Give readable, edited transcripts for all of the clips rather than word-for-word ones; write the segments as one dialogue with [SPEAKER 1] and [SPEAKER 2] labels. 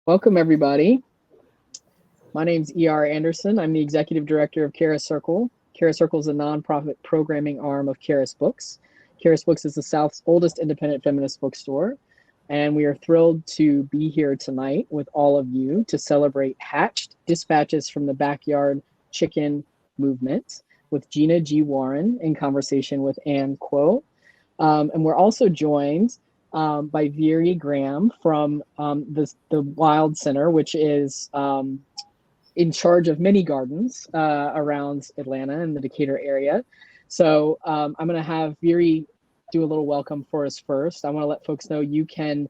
[SPEAKER 1] Welcome, everybody. My name's E.R. Anderson. I'm the Executive Director of Charis Circle. Charis Circle is a nonprofit programming arm of Charis Books. Charis Books is the South's oldest independent feminist bookstore, and we are thrilled to be here tonight with all of you to celebrate Hatched Dispatches from the Backyard Chicken Movement with Gina G. Warren in conversation with Anne Kuo. And we're also joined by Veery Graham from the Wylde Center, which is in charge of many gardens around Atlanta and the Decatur area. So I'm going to have Veery do a little welcome for us first. I want to let folks know you can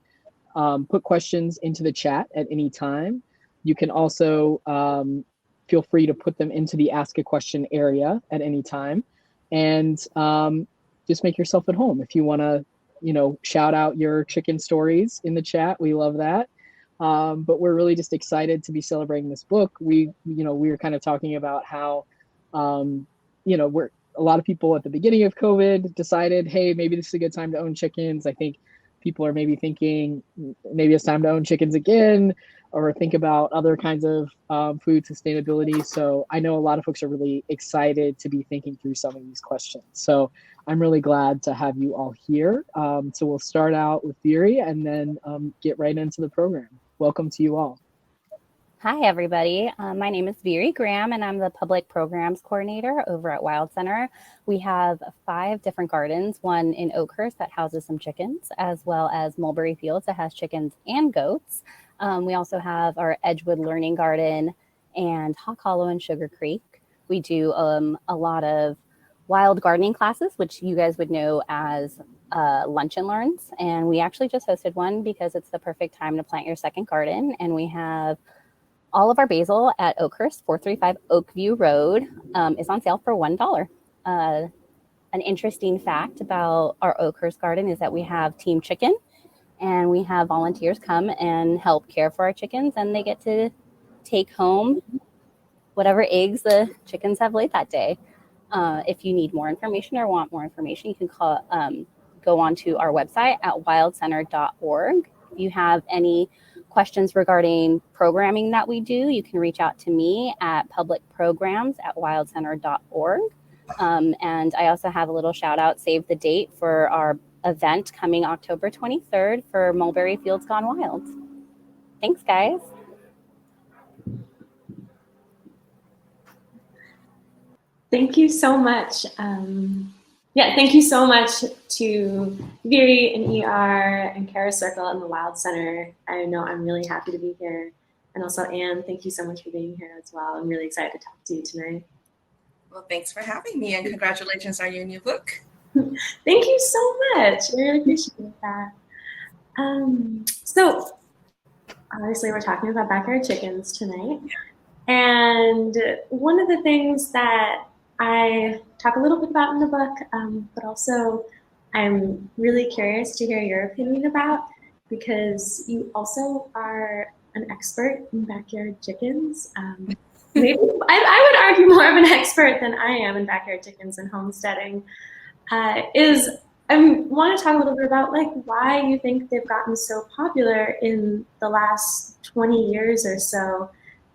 [SPEAKER 1] put questions into the chat at any time. You can also feel free to put them into the Ask a Question area at any time. And just make yourself at home. If you want to, shout out your chicken stories in the chat, we love that. But we're really just excited to be celebrating this book. We were kind of talking about how, we're a lot of people at the beginning of COVID decided, hey, maybe this is a good time to own chickens. I think people are maybe thinking maybe it's time to own chickens again, or think about other kinds of food sustainability. So I know a lot of folks are really excited to be thinking through some of these questions. So I'm really glad to have you all here. So we'll start out with Veery and then get right into the program. Welcome to you all.
[SPEAKER 2] Hi, everybody. My name is Veery Graham, and I'm the Public Programs Coordinator over at Wylde Center. We have 5 different gardens, one in Oakhurst that houses some chickens, as well as Mulberry Fields that has chickens and goats. We also have our Edgewood Learning Garden and Hawk Hollow and Sugar Creek. We do a lot of wild gardening classes, which you guys would know as lunch and learns. And we actually just hosted one because it's the perfect time to plant your second garden. And we have all of our basil at Oakhurst, 435 Oakview Road, is on sale for $1. An interesting fact about our Oakhurst garden is that we have Team Chicken, and we have volunteers come and help care for our chickens, and they get to take home whatever eggs the chickens have laid that day. If you need more information or want more information, you can go onto our website at wyldecenter.org. If you have any questions regarding programming that we do, you can reach out to me at publicprograms@wyldecenter.org. And I also have a little shout out, save the date for our event coming October 23rd for Mulberry Fields Gone Wild. Thanks, guys.
[SPEAKER 3] Thank you so much. Thank you so much to Veery and ER and Charis Circle and the Wylde Center. I know I'm really happy to be here. And also Anne, thank you so much for being here as well. I'm really excited to talk to you tonight.
[SPEAKER 4] Well, thanks for having me, and congratulations on your new book.
[SPEAKER 3] Thank you so much. I really appreciate that. So obviously we're talking about backyard chickens tonight. And one of the things that I talk a little bit about in the book, but also I'm really curious to hear your opinion about, because you also are an expert in backyard chickens. Maybe I would argue more of an expert than I am in backyard chickens and homesteading. I want to talk a little bit about why you think they've gotten so popular in the last 20 years or so,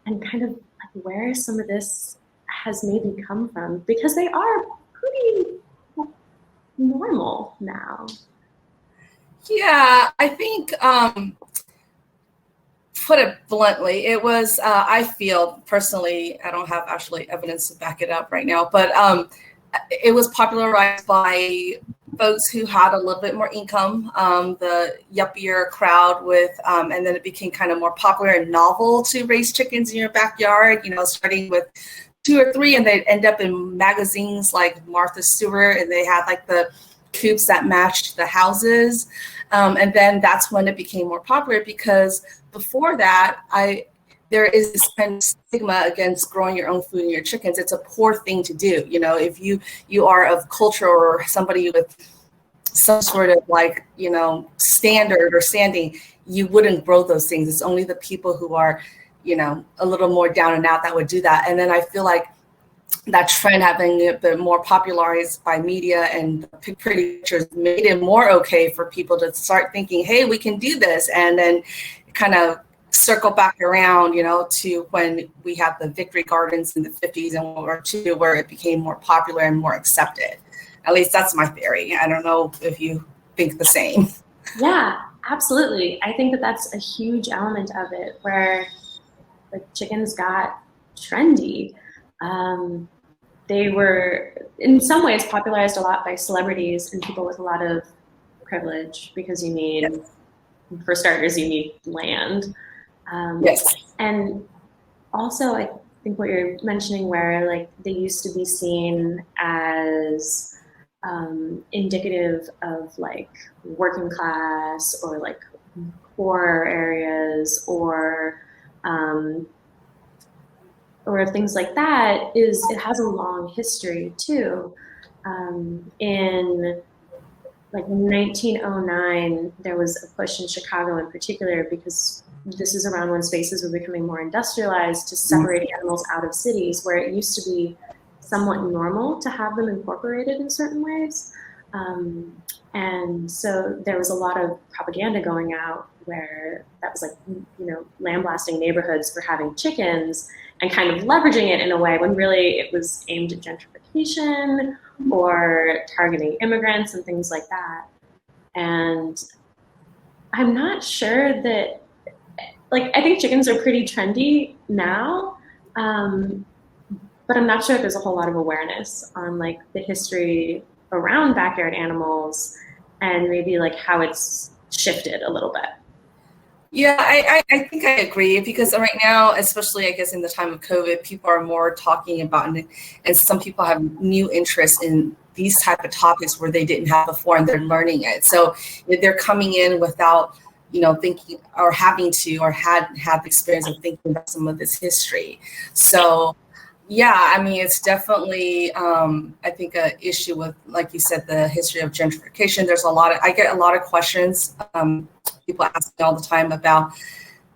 [SPEAKER 3] and kind of where some of this has maybe come from, because they are pretty normal now.
[SPEAKER 4] Yeah, I think, put it bluntly, it was, I feel personally, I don't have actually evidence to back it up right now, but it was popularized by folks who had a little bit more income, the yuppier crowd with, and then it became kind of more popular and novel to raise chickens in your backyard, starting with 2 or 3, and they'd end up in magazines like Martha Stewart, and they had the coops that matched the houses. And then that's when it became more popular, because before that, there is this kind of stigma against growing your own food and your chickens. It's a poor thing to do. If you are of culture or somebody with some sort of standard or standing, you wouldn't grow those things. It's only the people who are, a little more down and out that would do that. And then I feel like that trend having been more popularized by media and pretty pictures made it more okay for people to start thinking, hey, we can do this. And then kind of circle back around, to when we had the victory gardens in the 50s and World War II, where it became more popular and more accepted. At least that's my theory. I don't know if you think the same.
[SPEAKER 3] Yeah, absolutely. I think that that's a huge element of it, where like chickens got trendy. They were in some ways popularized a lot by celebrities and people with a lot of privilege, because you need, for starters, you need land.
[SPEAKER 4] Yes.
[SPEAKER 3] And also, I think what you're mentioning, where like they used to be seen as indicative of like working class or like poor areas or things like that, it has a long history too. In like 1909, there was a push in Chicago in particular, because this is around when spaces were becoming more industrialized, to separate animals out of cities, where it used to be somewhat normal to have them incorporated in certain ways. And so there was a lot of propaganda going out where that was like, lambasting neighborhoods for having chickens and kind of leveraging it in a way when really it was aimed at gentrification or targeting immigrants and things like that. And I'm not sure that, I think chickens are pretty trendy now, but I'm not sure if there's a whole lot of awareness on like the history around backyard animals and maybe like how it's shifted a little bit.
[SPEAKER 4] Yeah, I think I agree, because right now, especially I guess in the time of COVID, people are more talking about, and some people have new interest in these type of topics where they didn't have before, and they're learning it. So they're coming in without, thinking or having to, or had the experience of thinking about some of this history. So yeah, I mean, it's definitely, I think, an issue with, like you said, the history of gentrification. I get a lot of questions. People ask me all the time about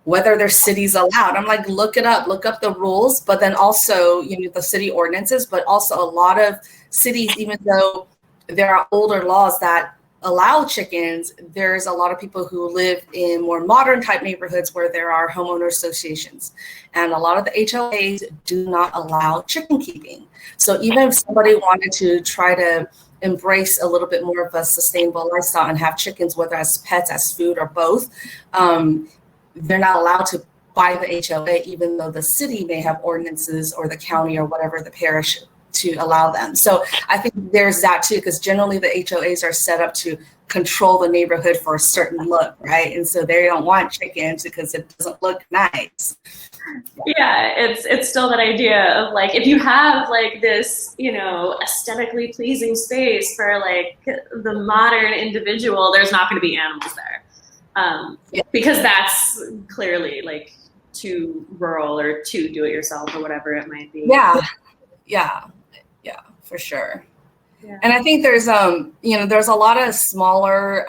[SPEAKER 4] whether their city's allowed. I'm like, look it up, look up the rules, but then also, the city ordinances, but also a lot of cities, even though there are older laws that allow chickens, there's a lot of people who live in more modern type neighborhoods where there are homeowner associations. And a lot of the HOAs do not allow chicken keeping. So even if somebody wanted to try to embrace a little bit more of a sustainable lifestyle and have chickens, whether as pets, as food, or both, they're not allowed to by the HOA, even though the city may have ordinances, or the county, or whatever, the parish, to allow them. So I think there's that too, because generally the HOAs are set up to control the neighborhood for a certain look, right? And so they don't want chickens because it doesn't look nice.
[SPEAKER 3] Yeah, it's still that idea of like, if you have like this, aesthetically pleasing space for like the modern individual, there's not going to be animals there, because that's clearly like too rural or too do-it-yourself or whatever it might be.
[SPEAKER 4] Yeah, for sure. Yeah. And I think there's there's a lot of smaller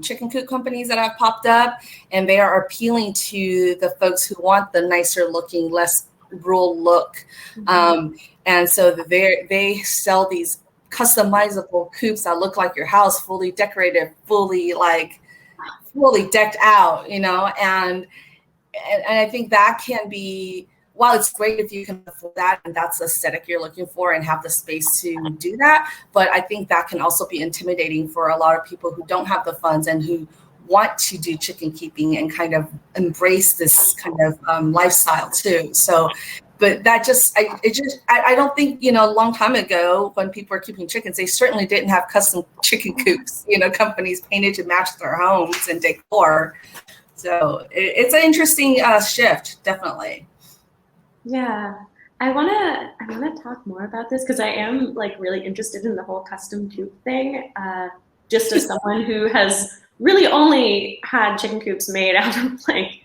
[SPEAKER 4] chicken coop companies that have popped up, and they are appealing to the folks who want the nicer looking, less rural look. Mm-hmm. And so they sell these customizable coops that look like your house, fully decorated, fully decked out, and I think that can be, while it's great if you can afford that and that's the aesthetic you're looking for and have the space to do that, but I think that can also be intimidating for a lot of people who don't have the funds and who want to do chicken keeping and kind of embrace this kind of lifestyle too. So, but that I don't think, a long time ago when people were keeping chickens, they certainly didn't have custom chicken coops, companies painted to match their homes and decor. So it's an interesting shift, definitely.
[SPEAKER 3] Yeah, I wanna talk more about this, because I am like really interested in the whole custom coop thing. Just as someone who has really only had chicken coops made out of like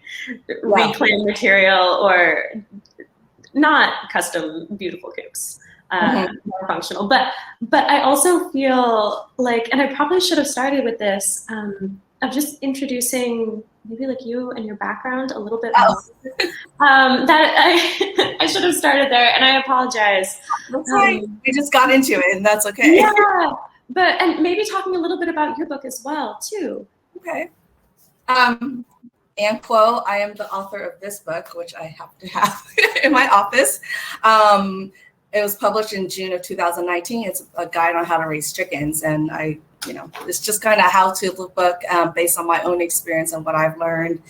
[SPEAKER 3] reclaimed material or not custom beautiful coops, more functional. But I also feel like, and I probably should have started with this, of just introducing maybe like you and your background a little bit more. That I should have started there, and I apologize.
[SPEAKER 4] That's right. We just got into it, and that's okay.
[SPEAKER 3] Yeah, and maybe talking a little bit about your book as well, too.
[SPEAKER 4] Okay. Anne Kuo. I am the author of this book, which I happen to have in my office. It was published in June of 2019. It's a guide on how to raise chickens. And it's just kind of a how-to book based on my own experience and what I've learned.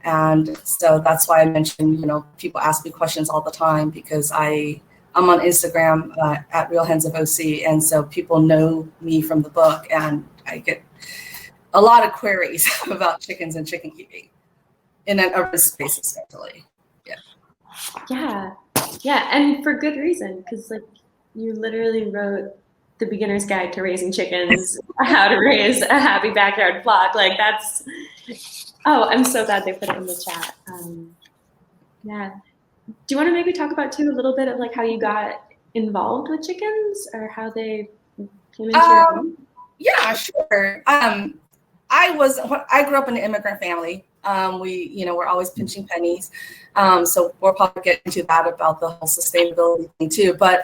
[SPEAKER 4] And so that's why I mentioned, people ask me questions all the time because I'm on Instagram at Real Hens of OC. And so people know me from the book, and I get a lot of queries about chickens and chicken keeping in an urban space, especially.
[SPEAKER 3] Yeah, and for good reason, because you literally wrote the beginner's guide to raising chickens, how to raise a happy backyard flock. That's, oh, I'm so glad they put it in the chat. Yeah. Do you want to maybe talk about too a little bit of how you got involved with chickens or how they came into your home?
[SPEAKER 4] Yeah, sure. I grew up in an immigrant family. We're always pinching pennies. So we'll probably get into that about the whole sustainability thing too. But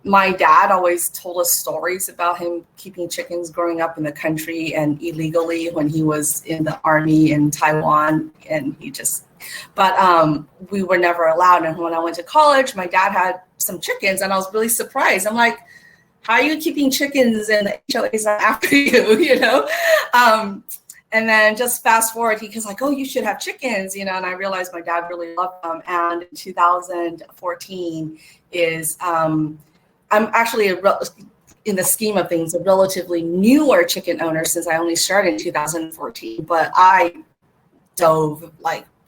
[SPEAKER 4] my dad always told us stories about him keeping chickens growing up in the country and illegally when he was in the army in Taiwan. And but we were never allowed. And when I went to college, my dad had some chickens and I was really surprised. I'm like, how are you keeping chickens and the HOA's not after you, And then just fast forward, he was like, oh, you should have chickens, and I realized my dad really loved them. And 2014 is, I'm actually, in the scheme of things, a relatively newer chicken owner since I only started in 2014. But I dove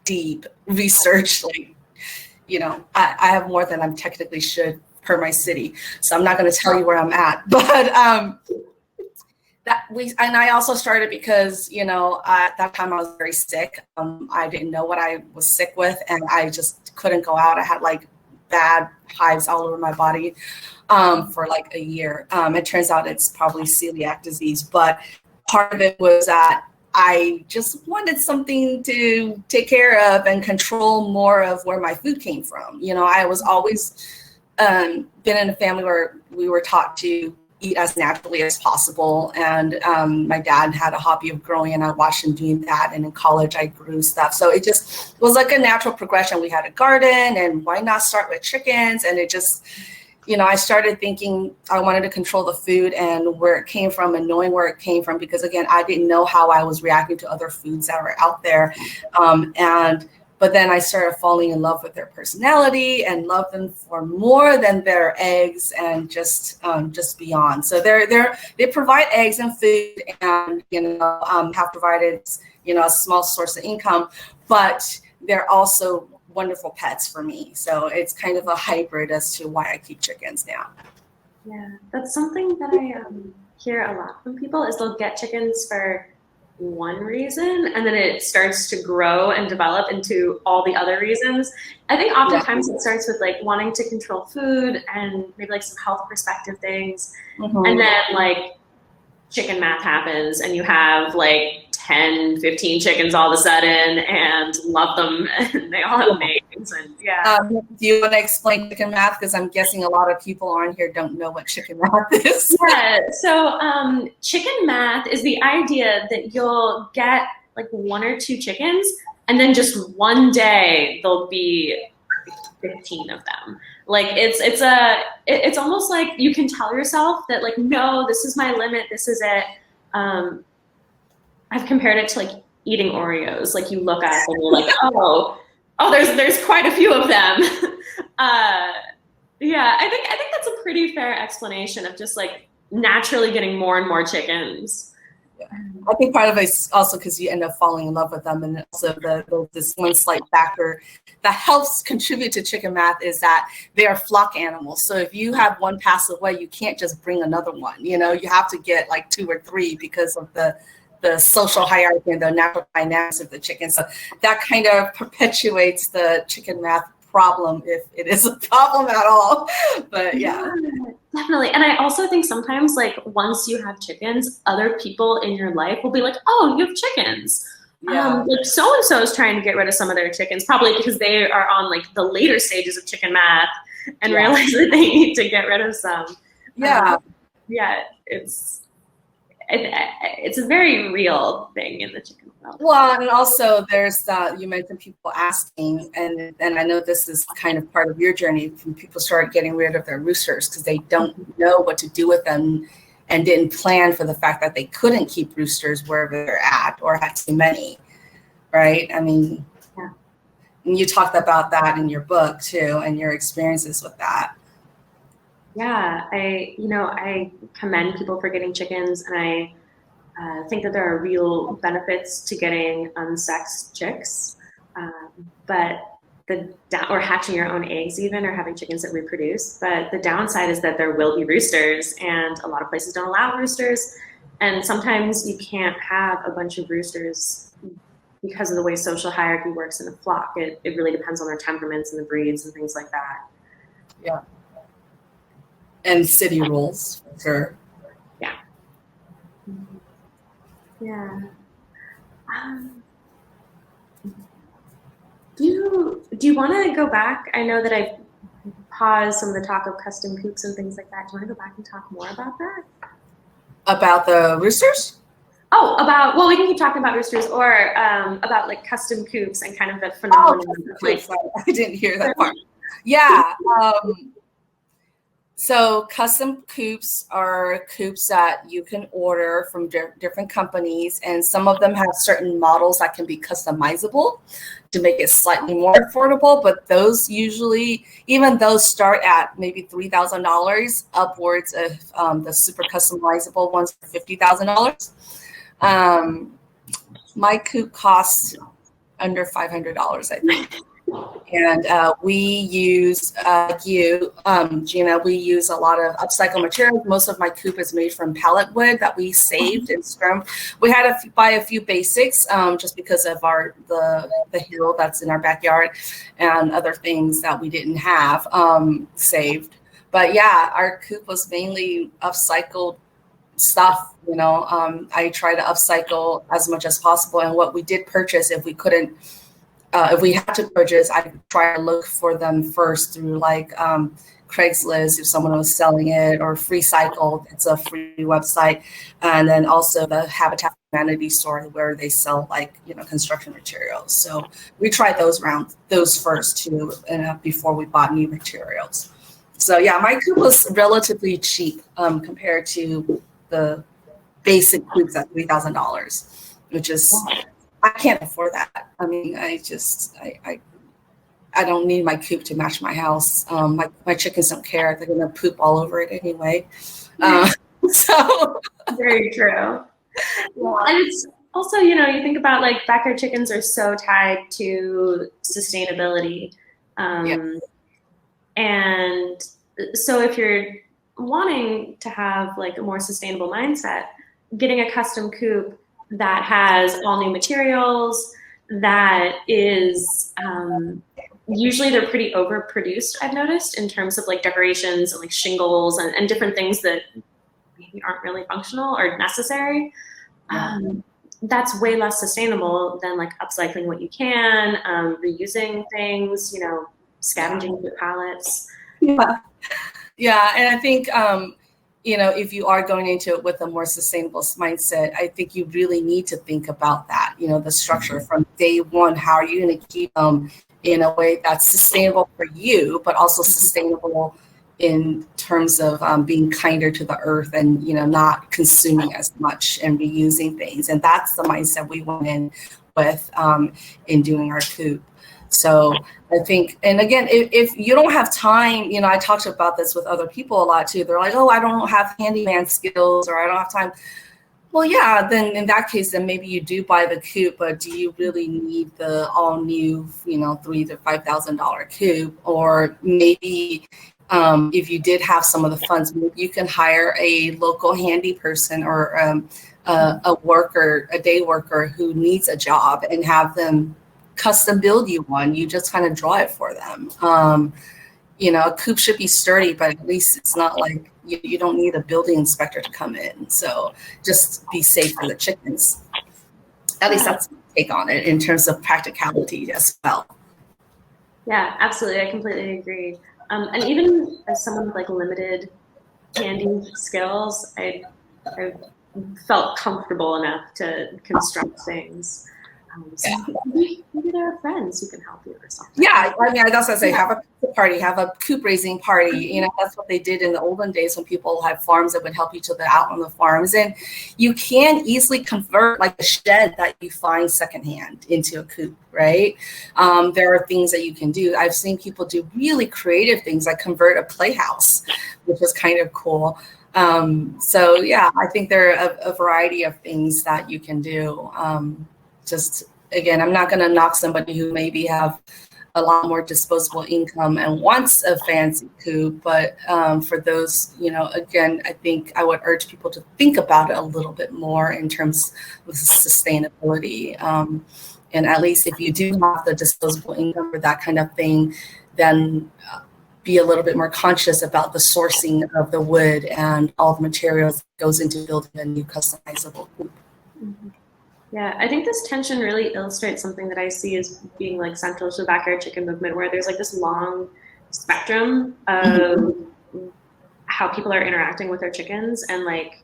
[SPEAKER 4] deep research, I have more than I'm technically should per my city. So I'm not going to tell you where I'm at. But and I also started because, at that time I was very sick. I didn't know what I was sick with, and I just couldn't go out. I had bad hives all over my body for a year. It turns out it's probably celiac disease, but part of it was that I just wanted something to take care of and control more of where my food came from. I was always been in a family where we were taught to eat as naturally as possible. And my dad had a hobby of growing, and I watched him doing that. And in college, I grew stuff. So it just was a natural progression. We had a garden, and why not start with chickens? And it just, I started thinking I wanted to control the food and where it came from and knowing where it came from, because again, I didn't know how I was reacting to other foods that were out there. But then I started falling in love with their personality and loved them for more than their eggs and just beyond. So they provide eggs and food, and have provided a small source of income, but they're also wonderful pets for me. So it's kind of a hybrid as to why I keep chickens now.
[SPEAKER 3] Yeah, that's something that I hear a lot from people is they'll get chickens for one reason, and then it starts to grow and develop into all the other reasons. I think oftentimes it starts with wanting to control food and maybe some health perspective things. Mm-hmm. And then chicken math happens and you have 10, 15 chickens all of a sudden and love them, and they all have names. And
[SPEAKER 4] do you want to explain chicken math? Because I'm guessing a lot of people on here don't know what chicken math is.
[SPEAKER 3] Yeah, so chicken math is the idea that you'll get one or two chickens, and then just one day there'll be 15 of them. It's almost like you can tell yourself that no, this is my limit, this is it. I've compared it to eating Oreos. You look up and you're oh, there's quite a few of them. Yeah, I think that's a pretty fair explanation of just naturally getting more and more chickens.
[SPEAKER 4] Yeah. I think part of it is also because you end up falling in love with them, and also this one slight factor that helps contribute to chicken math is that they are flock animals. So if you have one pass away, you can't just bring another one. You have to get 2 or 3 because of the social hierarchy and the natural dynamics of the chicken. So that kind of perpetuates the chicken math problem, if it is a problem at all. But yeah.
[SPEAKER 3] Definitely. And I also think sometimes once you have chickens, other people in your life will be oh, you have chickens. Yeah. So-and-so is trying to get rid of some of their chickens, probably because they are on the later stages of chicken math and realize that they need to get rid of some.
[SPEAKER 4] Yeah.
[SPEAKER 3] it's a very real thing in the chicken world.
[SPEAKER 4] Well, and also there's you mentioned people asking, and I know this is kind of part of your journey when people start getting rid of their roosters because they don't know what to do with them and didn't plan for the fact that they couldn't keep roosters wherever they're at or had too many, right? I mean,
[SPEAKER 3] yeah.
[SPEAKER 4] And you talked about that in your book too and your experiences with that.
[SPEAKER 3] Yeah, I commend people for getting chickens, and I think that there are real benefits to getting unsexed chicks, but or hatching your own eggs even, or having chickens that reproduce. But the downside is that there will be roosters, and a lot of places don't allow roosters. And sometimes you can't have a bunch of roosters because of the way social hierarchy works in a flock. It really depends on their temperaments and the breeds and things like that.
[SPEAKER 4] Yeah. And city rules, for sure.
[SPEAKER 3] Yeah. Yeah. Do you want to go back? I know that I paused some of the talk of custom coops and things like that. Do you want to go back and talk more about that?
[SPEAKER 4] About the roosters?
[SPEAKER 3] Oh, well, we can keep talking about roosters, or about like custom coops and kind of the phenomenon.
[SPEAKER 4] I didn't hear that part. Yeah. So custom coops are coops that you can order from different companies, and some of them have certain models that can be customizable to make it slightly more affordable. But those usually, even those start at maybe $3,000 upwards of the super customizable ones for $50,000. My coop costs under $500, I think. And we use, Gina, we use a lot of upcycled materials. Most of my coop is made from pallet wood that we saved and scrubbed. We had to buy a few basics just because of the hill that's in our backyard and other things that we didn't have saved. But yeah, our coop was mainly upcycled stuff. I try to upcycle as much as possible. And what we did purchase, if we couldn't, if we had to purchase, I try to look for them first through like Craigslist if someone was selling it, or Free Cycle. It's a free website. And then also the Habitat for Humanity store where they sell like, construction materials. So we tried those first too, before we bought new materials. So yeah, my coop was relatively cheap compared to the basic coops at $3,000, which is, I can't afford that. I mean, I don't need my coop to match my house. My chickens don't care. They're gonna poop all over it anyway. So
[SPEAKER 3] very true. Yeah. And it's also, you think about like backyard chickens are so tied to sustainability. And so if you're wanting to have like a more sustainable mindset, getting a custom coop that has all new materials, that is usually they're pretty overproduced, I've noticed, in terms of like decorations and like shingles and different things that maybe aren't really functional or necessary. That's way less sustainable than like upcycling what you can, reusing things, scavenging through pallets.
[SPEAKER 4] Yeah, and I think if you are going into it with a more sustainable mindset, I think you really need to think about that, the structure from day one. How are you going to keep them in a way that's sustainable for you, but also sustainable in terms of being kinder to the earth and, not consuming as much and reusing things. And that's the mindset we went in with in doing our coop. So I think, and again, if you don't have time, I talked about this with other people a lot too. They're like, oh, I don't have handyman skills, or I don't have time. Well, yeah, then in that case, then maybe you do buy the coop, but do you really need the all new, $3,000 to $5,000 coop? Or maybe if you did have some of the funds, maybe you can hire a local handy person or a day worker who needs a job and have them custom build you one. You just kind of draw it for them. A coop should be sturdy, but at least it's not like you don't need a building inspector to come in. So just be safe for the chickens. At least that's my take on it in terms of practicality as well.
[SPEAKER 3] Yeah, absolutely. I completely agree. And even as someone with like limited handy skills, I felt comfortable enough to construct things. So maybe there are friends who can help you or something.
[SPEAKER 4] Yeah, I mean, that's what I say. Have a pizza party, have a coop raising party. You know, that's what they did in the olden days when people had farms that would help each other out on the farms. And you can easily convert like a shed that you find secondhand into a coop, right? There are things that you can do. I've seen people do really creative things like convert a playhouse, which is kind of cool. So yeah, I think there are a variety of things that you can do. Just again, I'm not going to knock somebody who maybe have a lot more disposable income and wants a fancy coop, but for those, you know, again, I think I would urge people to think about it a little bit more in terms of sustainability. And at least if you do have the disposable income for that kind of thing, then be a little bit more conscious about the sourcing of the wood and all the materials that goes into building a new customizable coop.
[SPEAKER 3] Mm-hmm. Yeah, I think this tension really illustrates something that I see as being like central to the backyard chicken movement, where there's like this long spectrum of how people are interacting with their chickens, and like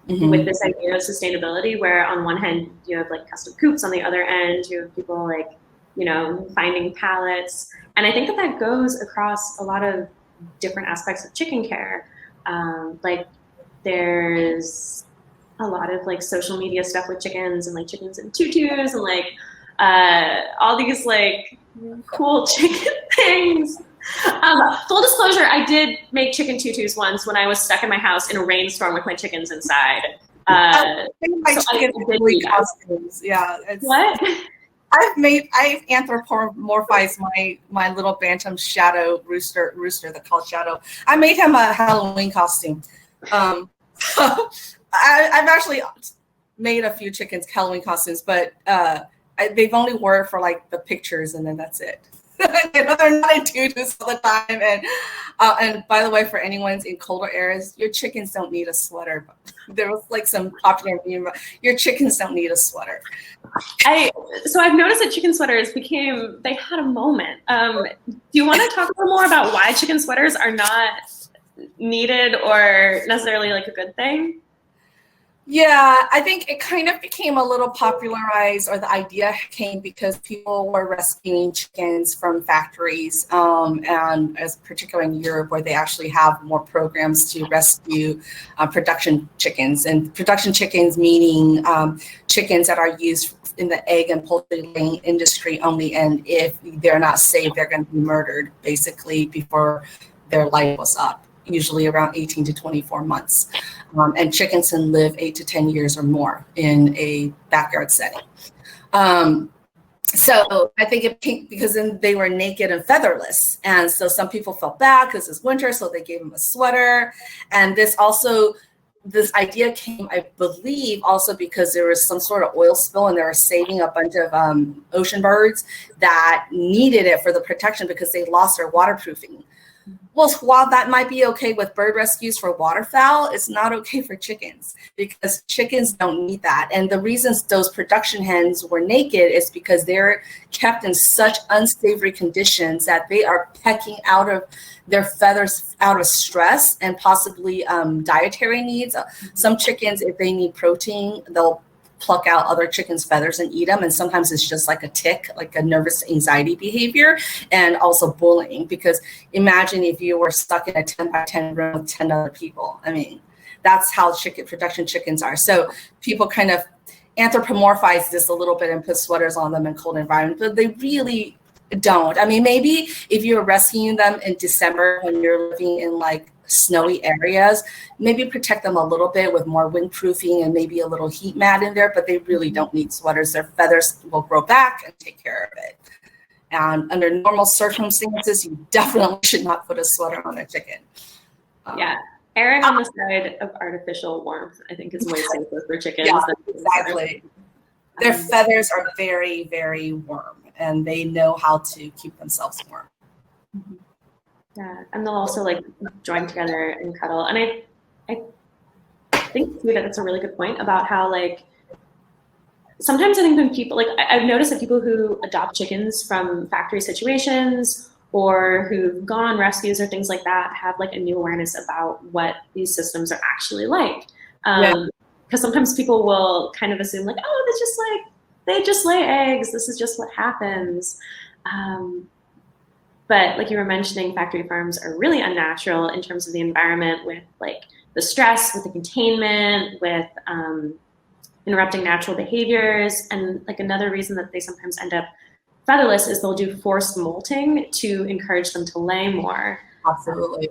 [SPEAKER 3] with this idea of sustainability, where on one hand you have like custom coops, on the other end you have people like, you know, finding pallets. And I think that that goes across a lot of different aspects of chicken care. Like there's a lot of like social media stuff with chickens and like chickens in tutus and like all these like cool chicken things. Full disclosure, I did make chicken tutus once when I was stuck in my house in a rainstorm with my chickens inside.
[SPEAKER 4] My chicken costumes. Yeah.
[SPEAKER 3] What?
[SPEAKER 4] I've anthropomorphized my little bantam shadow rooster that called Shadow. I made him a Halloween costume. I've actually made a few chickens Halloween costumes, but they've only worn for like the pictures, and then that's it. You know, they're not in tutus all the time. And by the way, for anyone in colder areas, your chickens don't need a sweater. There was like some popular meme, your chickens don't need a sweater.
[SPEAKER 3] So I've noticed that chicken sweaters they had a moment. Do you want to talk a little more about why chicken sweaters are not needed or necessarily like a good thing?
[SPEAKER 4] Yeah, I think it kind of became a little popularized, or the idea came because people were rescuing chickens from factories, and as particularly in Europe, where they actually have more programs to rescue production chickens. And production chickens meaning chickens that are used in the egg and poultry laying industry only, and if they're not safe, they're going to be murdered basically before their life was up. Usually around 18 to 24 months. And chickens can live 8 to 10 years or more in a backyard setting. So I think it peaked because then they were naked and featherless. And so some people felt bad because it's winter, so they gave them a sweater. And this idea came, I believe, also because there was some sort of oil spill and they were saving a bunch of ocean birds that needed it for the protection because they lost their waterproofing. Well, while that might be okay with bird rescues for waterfowl, it's not okay for chickens because chickens don't need that. And the reasons those production hens were naked is because they're kept in such unsavory conditions that they are pecking out of their feathers out of stress and possibly dietary needs. Some chickens, if they need protein, they'll pluck out other chickens' feathers and eat them. And sometimes it's just like a tick, like a nervous anxiety behavior, and also bullying. Because imagine if you were stuck in a 10 by 10 room with 10 other people. I mean, that's how production chickens are. So people kind of anthropomorphize this a little bit and put sweaters on them in cold environments, but they really don't. I mean, maybe if you're rescuing them in December when you're living in like snowy areas, maybe protect them a little bit with more windproofing and maybe a little heat mat in there, but they really don't need sweaters. Their feathers will grow back and take care of it. And under normal circumstances, you definitely should not put a sweater on a chicken.
[SPEAKER 3] Yeah, erring on the side of artificial warmth, I think, is way safer for chickens.
[SPEAKER 4] Yeah, exactly. Their feathers are very, very warm, and they know how to keep themselves warm.
[SPEAKER 3] Mm-hmm. Yeah, and they'll also like join together and cuddle. And I think too that that's a really good point about how like sometimes I think when people like I've noticed that people who adopt chickens from factory situations or who've gone on rescues or things like that have like a new awareness about what these systems are actually like. Because because sometimes people will kind of assume like, oh, they just lay eggs. This is just what happens. But like you were mentioning, factory farms are really unnatural in terms of the environment, with like the stress, with the containment, with interrupting natural behaviors. And like another reason that they sometimes end up featherless is they'll do forced molting to encourage them to lay more.
[SPEAKER 4] Absolutely.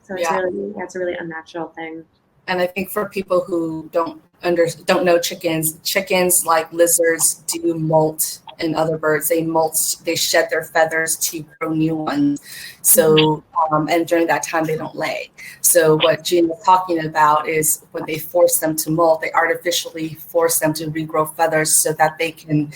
[SPEAKER 3] So it's a really unnatural thing.
[SPEAKER 4] And I think for people who don't know chickens like lizards do molt, and other birds, they shed their feathers to grow new ones. So, and during that time they don't lay. So what Gina was talking about is when they force them to molt, they artificially force them to regrow feathers so that they can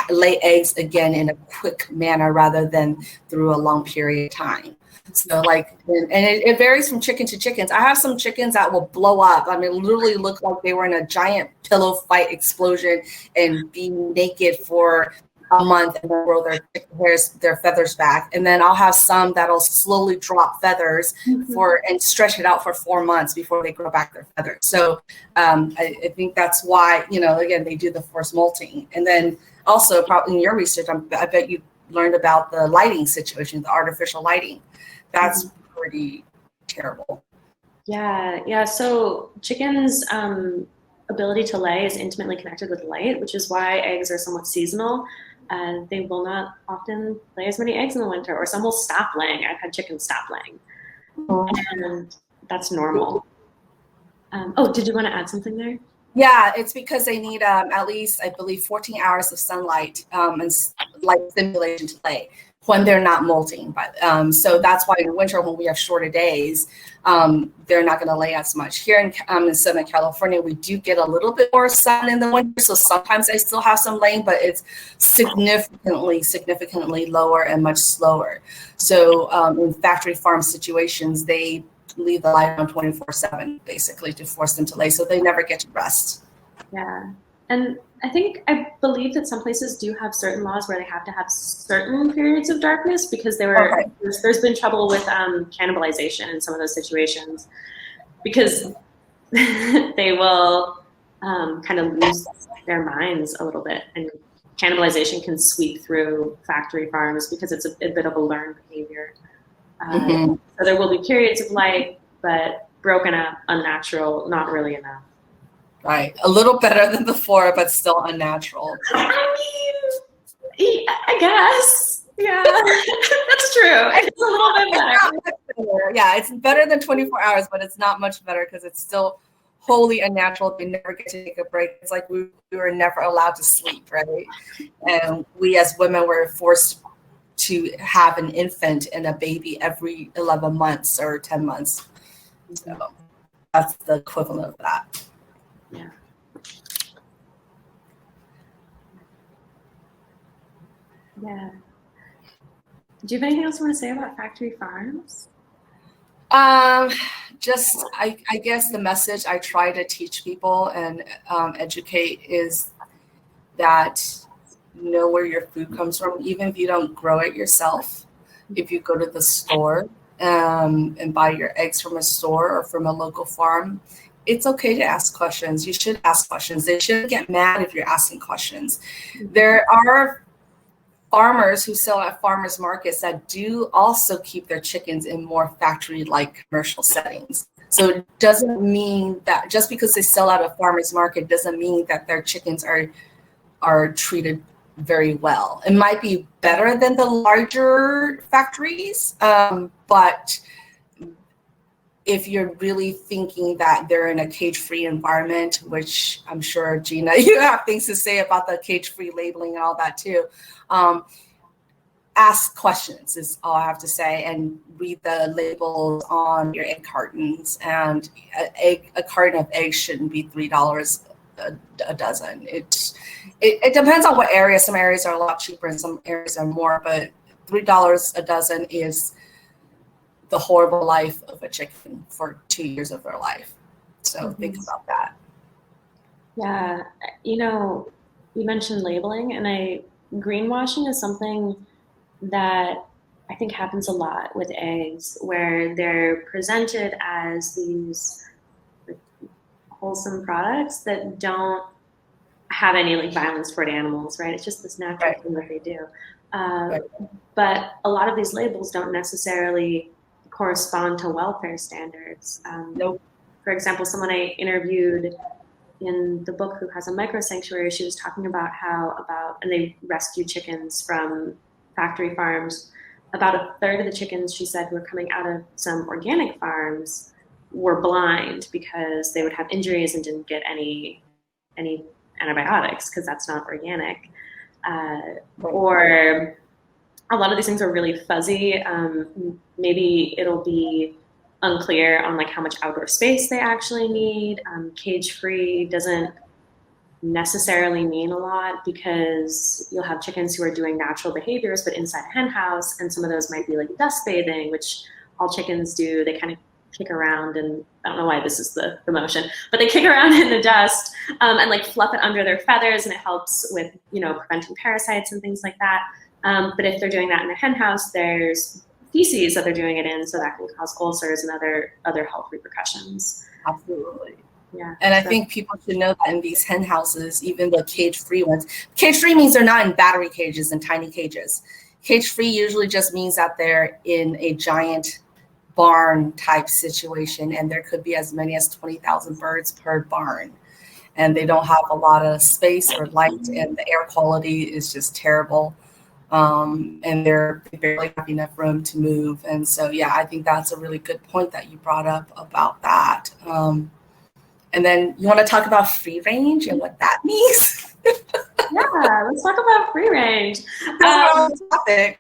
[SPEAKER 4] lay eggs again in a quick manner rather than through a long period of time. So like, and it varies from chicken to chickens. I have some chickens that will blow up. I mean, literally look like they were in a giant pillow fight explosion and be naked for a month and then grow their feathers back. And then I'll have some that'll slowly drop feathers and stretch it out for 4 months before they grow back their feathers. So I think that's why, again, they do the forced molting. And then also probably in your research, I bet you learned about the lighting situation, the artificial lighting. That's pretty terrible.
[SPEAKER 3] Yeah. So chickens' ability to lay is intimately connected with light, which is why eggs are somewhat seasonal. They will not often lay as many eggs in the winter, or some will stop laying. I've had chickens stop laying, and that's normal. Did you want to add something there?
[SPEAKER 4] Yeah, it's because they need at least, I believe, 14 hours of sunlight and light stimulation to lay when they're not molting. So that's why in winter, when we have shorter days, they're not going to lay as much. Here in Southern California, we do get a little bit more sun in the winter, so sometimes they still have some laying, but it's significantly lower and much slower. So in factory farm situations, they leave the light on 24/7, basically, to force them to lay, so they never get to rest.
[SPEAKER 3] Yeah, and I believe that some places do have certain laws where they have to have certain periods of darkness, because there's been trouble with cannibalization in some of those situations, because they will kind of lose their minds a little bit, and cannibalization can sweep through factory farms because it's a bit of a learned behavior. So there will be periods of light, but broken up, unnatural, not really enough.
[SPEAKER 4] Right. A little better than before, but still unnatural.
[SPEAKER 3] I mean, I guess. Yeah, that's true. It's a little bit better.
[SPEAKER 4] Yeah, it's better than 24 hours, but it's not much better because it's still wholly unnatural. They never get to take a break. It's like we were never allowed to sleep, right? And we as women were forced to have an infant and a baby every 11 months or 10 months. So that's the equivalent of that.
[SPEAKER 3] Yeah. Yeah. Do you have anything else you want to say about factory farms?
[SPEAKER 4] Just, I guess the message I try to teach people and educate is that know where your food comes from, even if you don't grow it yourself. If you go to the store and buy your eggs from a store or from a local farm, it's okay to ask questions. You should ask questions. They shouldn't get mad if you're asking questions. There are farmers who sell at farmers markets that do also keep their chickens in more factory-like commercial settings. So it doesn't mean that just because they sell at a farmers market doesn't mean that their chickens are treated very well. It might be better than the larger factories, but if you're really thinking that they're in a cage-free environment, which I'm sure, Gina, you have things to say about the cage-free labeling and all that too, ask questions is all I have to say, and read the labels on your egg cartons. And a carton of eggs shouldn't be $3 a dozen. It depends on what area. Some areas are a lot cheaper and some areas are more, but $3 a dozen is the horrible life of a chicken for 2 years of their life. So think about that.
[SPEAKER 3] Yeah, you mentioned labeling, and greenwashing is something that I think happens a lot with eggs, where they're presented as these wholesome products that don't have any like violence toward animals, right? It's just this natural thing that they do. But a lot of these labels don't necessarily correspond to welfare standards.
[SPEAKER 4] Nope.
[SPEAKER 3] For example, someone I interviewed in the book who has a micro sanctuary, she was talking about and they rescue chickens from factory farms. About a third of the chickens, she said, who were coming out of some organic farms were blind because they would have injuries and didn't get any antibiotics because that's not organic. Or a lot of these things are really fuzzy. Maybe it'll be unclear on like how much outdoor space they actually need. Cage-free doesn't necessarily mean a lot because you'll have chickens who are doing natural behaviors but inside a hen house, and some of those might be like dust bathing, which all chickens do. They kind of kick around, and I don't know why this is the motion, but they kick around in the dust and like fluff it under their feathers, and it helps with, you know, preventing parasites and things like that. But if they're doing that in a hen house, there's feces that they're doing it in, so that can cause ulcers and other health repercussions.
[SPEAKER 4] Absolutely.
[SPEAKER 3] Yeah.
[SPEAKER 4] And I think people should know that in these hen houses, even the cage-free ones, cage-free means they're not in battery cages and tiny cages. Cage-free usually just means that they're in a giant barn type situation, and there could be as many as 20,000 birds per barn. And they don't have a lot of space or light, and the air quality is just terrible. And they barely have enough room to move. And so, yeah, I think that's a really good point that you brought up about that. And then you want to talk about free range and what that means?
[SPEAKER 3] Yeah, let's talk about free range.
[SPEAKER 4] Topic.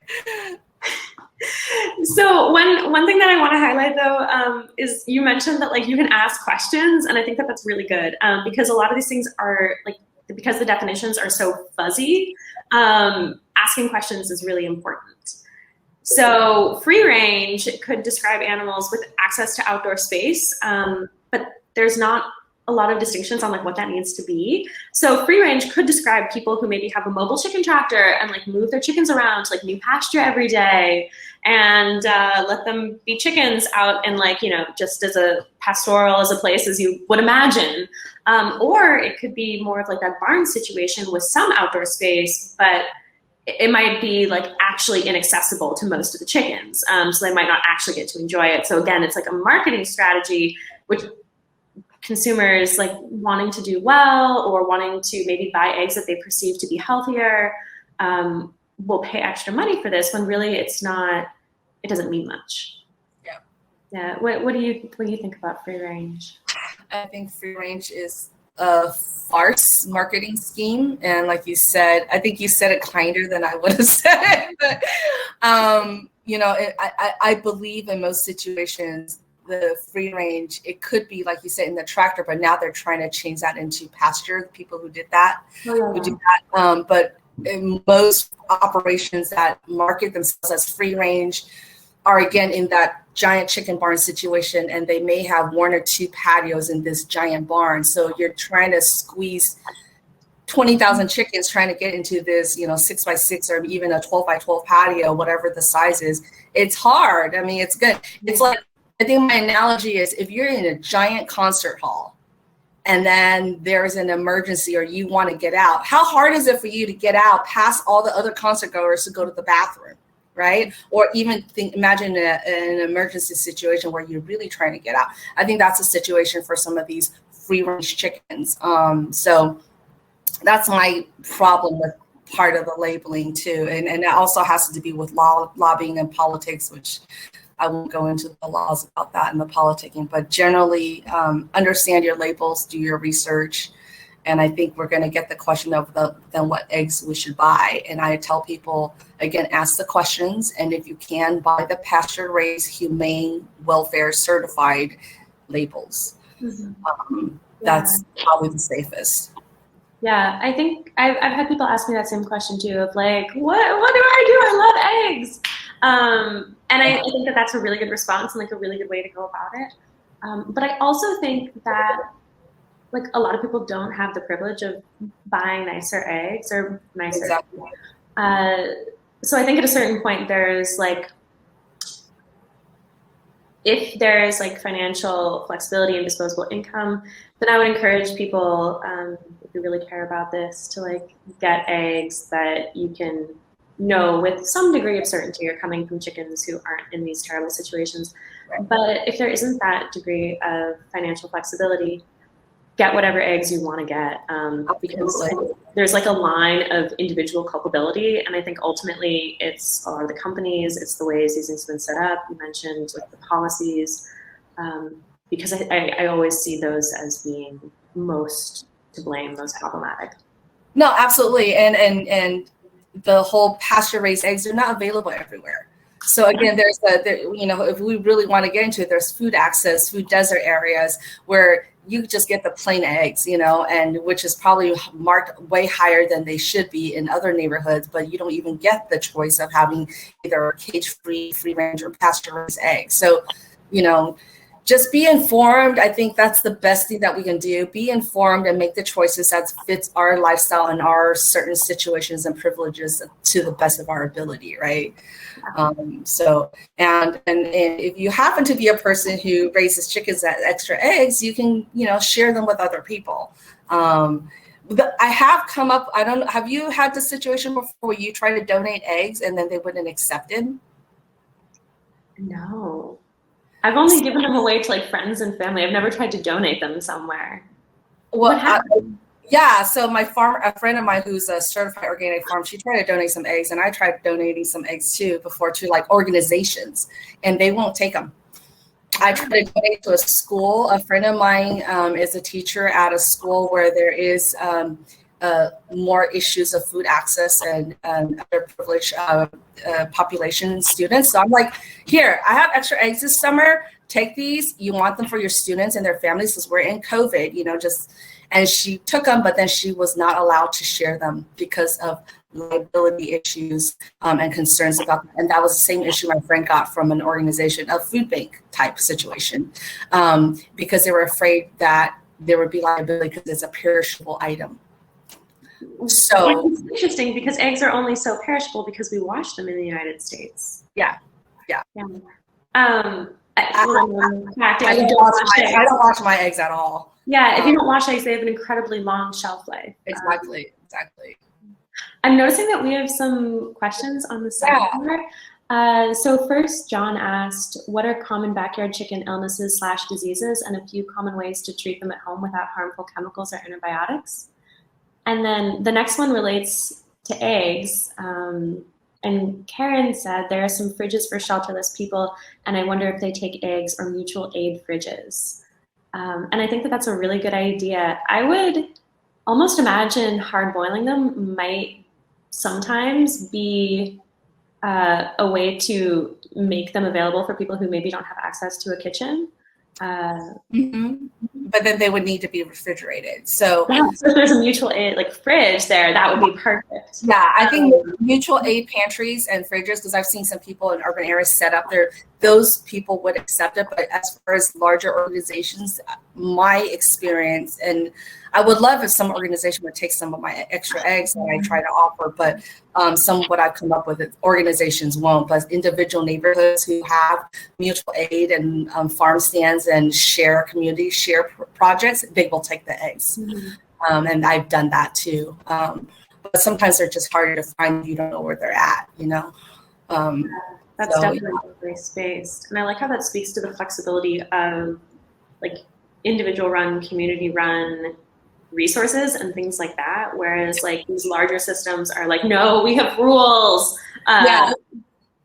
[SPEAKER 3] So one thing that I want to highlight though is you mentioned that like you can ask questions, and I think that that's really good because a lot of these things are like, because the definitions are so fuzzy, asking questions is really important. So free range could describe animals with access to outdoor space, but there's not a lot of distinctions on like what that needs to be. So free range could describe people who maybe have a mobile chicken tractor and like move their chickens around to like new pasture every day and let them be chickens out in like, you know, just as a pastoral as a place as you would imagine. Or it could be more of like that barn situation with some outdoor space, but it might be like actually inaccessible to most of the chickens. So they might not actually get to enjoy it. So again, it's like a marketing strategy, which consumers like wanting to do well or wanting to maybe buy eggs that they perceive to be healthier will pay extra money for this when really it doesn't mean much.
[SPEAKER 4] Yeah.
[SPEAKER 3] Yeah. What do you think about free range?
[SPEAKER 4] I think free range is a farce marketing scheme. And like you said, I think you said it kinder than I would have said it. But, you know, I believe in most situations, the free range, it could be like you said in the tractor, but now they're trying to change that into pasture. The people who did that, who do that. But in most operations that market themselves as free range are again in that giant chicken barn situation, and they may have one or two patios in this giant barn. So you're trying to squeeze 20,000 chickens trying to get into this, you know, 6x6 or even a 12x12 patio, whatever the size is. It's hard. I mean, it's good. It's like, I think my analogy is if you're in a giant concert hall and then there's an emergency or you want to get out, how hard is it for you to get out past all the other concert goers to go to the bathroom, right? Or even imagine an emergency situation where you're really trying to get out. I think that's a situation for some of these free range chickens. So that's my problem with part of the labeling too. And that also has to do with lobbying and politics, which I won't go into the laws about that and the politicking, but generally understand your labels, do your research. And I think we're going to get the question of then what eggs we should buy. And I tell people, again, ask the questions. And if you can, buy the pasture raised, humane, welfare certified labels. Mm-hmm. That's probably the safest.
[SPEAKER 3] Yeah, I think I've had people ask me that same question too of like, what do I do? I love eggs. And I think that that's a really good response and like a really good way to go about it. But I also think that like a lot of people don't have the privilege of buying nicer eggs or nicer.
[SPEAKER 4] Exactly.
[SPEAKER 3] So I think at a certain point there's like if there is like financial flexibility and disposable income, then I would encourage people, if you really care about this, to like get eggs that you can know with some degree of certainty are coming from chickens who aren't in these terrible situations. But if there isn't that degree of financial flexibility, get whatever eggs you want to get, because there's like a line of individual culpability, and I think ultimately it's a lot of the companies, it's the ways these things have been set up. You mentioned like the policies, because I always see those as being most to blame, most problematic.
[SPEAKER 4] No, absolutely, and the whole pasture-raised eggs are not available everywhere. So again, if we really want to get into it, there's food access, food desert areas where you just get the plain eggs, and which is probably marked way higher than they should be in other neighborhoods, but you don't even get the choice of having either a cage-free, free-range, or pasture-raised eggs. So, just be informed. I think that's the best thing that we can do. Be informed and make the choices that fits our lifestyle and our certain situations and privileges to the best of our ability, right? And if you happen to be a person who raises chickens as extra eggs, you can, share them with other people. I have come up, have you had the situation before where you try to donate eggs and then they wouldn't accept it?
[SPEAKER 3] No. I've only given them away to like friends and family. I've never tried to donate them somewhere.
[SPEAKER 4] Well, so a friend of mine who's a certified organic farm, she tried to donate some eggs, and I tried donating some eggs too before to like organizations, and they won't take them. I tried to donate to a school. A friend of mine is a teacher at a school where there is more issues of food access and other privileged population students. So I'm like, here, I have extra eggs this summer. Take these. You want them for your students and their families because we're in COVID, and she took them, but then she was not allowed to share them because of liability issues and concerns about them. And that was the same issue my friend got from an organization, a food bank type situation, because they were afraid that there would be liability because it's a perishable item. So
[SPEAKER 3] it's interesting because eggs are only so perishable because we wash them in the United States.
[SPEAKER 4] Yeah.
[SPEAKER 3] I
[SPEAKER 4] don't wash my eggs at all.
[SPEAKER 3] Yeah, if you don't wash eggs, they have an incredibly long shelf life.
[SPEAKER 4] Exactly.
[SPEAKER 3] I'm noticing that we have some questions on the side here. So first, John asked, what are common backyard chicken illnesses / diseases and a few common ways to treat them at home without harmful chemicals or antibiotics? And then the next one relates to eggs. And Karen said, there are some fridges for shelterless people, and I wonder if they take eggs or mutual aid fridges. And I think that that's a really good idea. I would almost imagine hard boiling them might sometimes be a way to make them available for people who maybe don't have access to a kitchen.
[SPEAKER 4] But then they would need to be refrigerated. So
[SPEAKER 3] if there's a mutual aid like fridge there, that would be perfect.
[SPEAKER 4] Yeah, I think mutual aid pantries and fridges, because I've seen some people in urban areas set up there, those people would accept it. But as far as larger organizations, my experience, and I would love if some organization would take some of my extra eggs that I try to offer, but some of what I've come up with, organizations won't. But individual neighborhoods who have mutual aid and farm stands and share projects, they will take the eggs. And I've done that too. But sometimes they're just harder to find if you don't know where they're at,
[SPEAKER 3] That's definitely place-based. And I like how that speaks to the flexibility of like individual run, community run resources and things like that. Whereas like these larger systems are like, no, we have rules.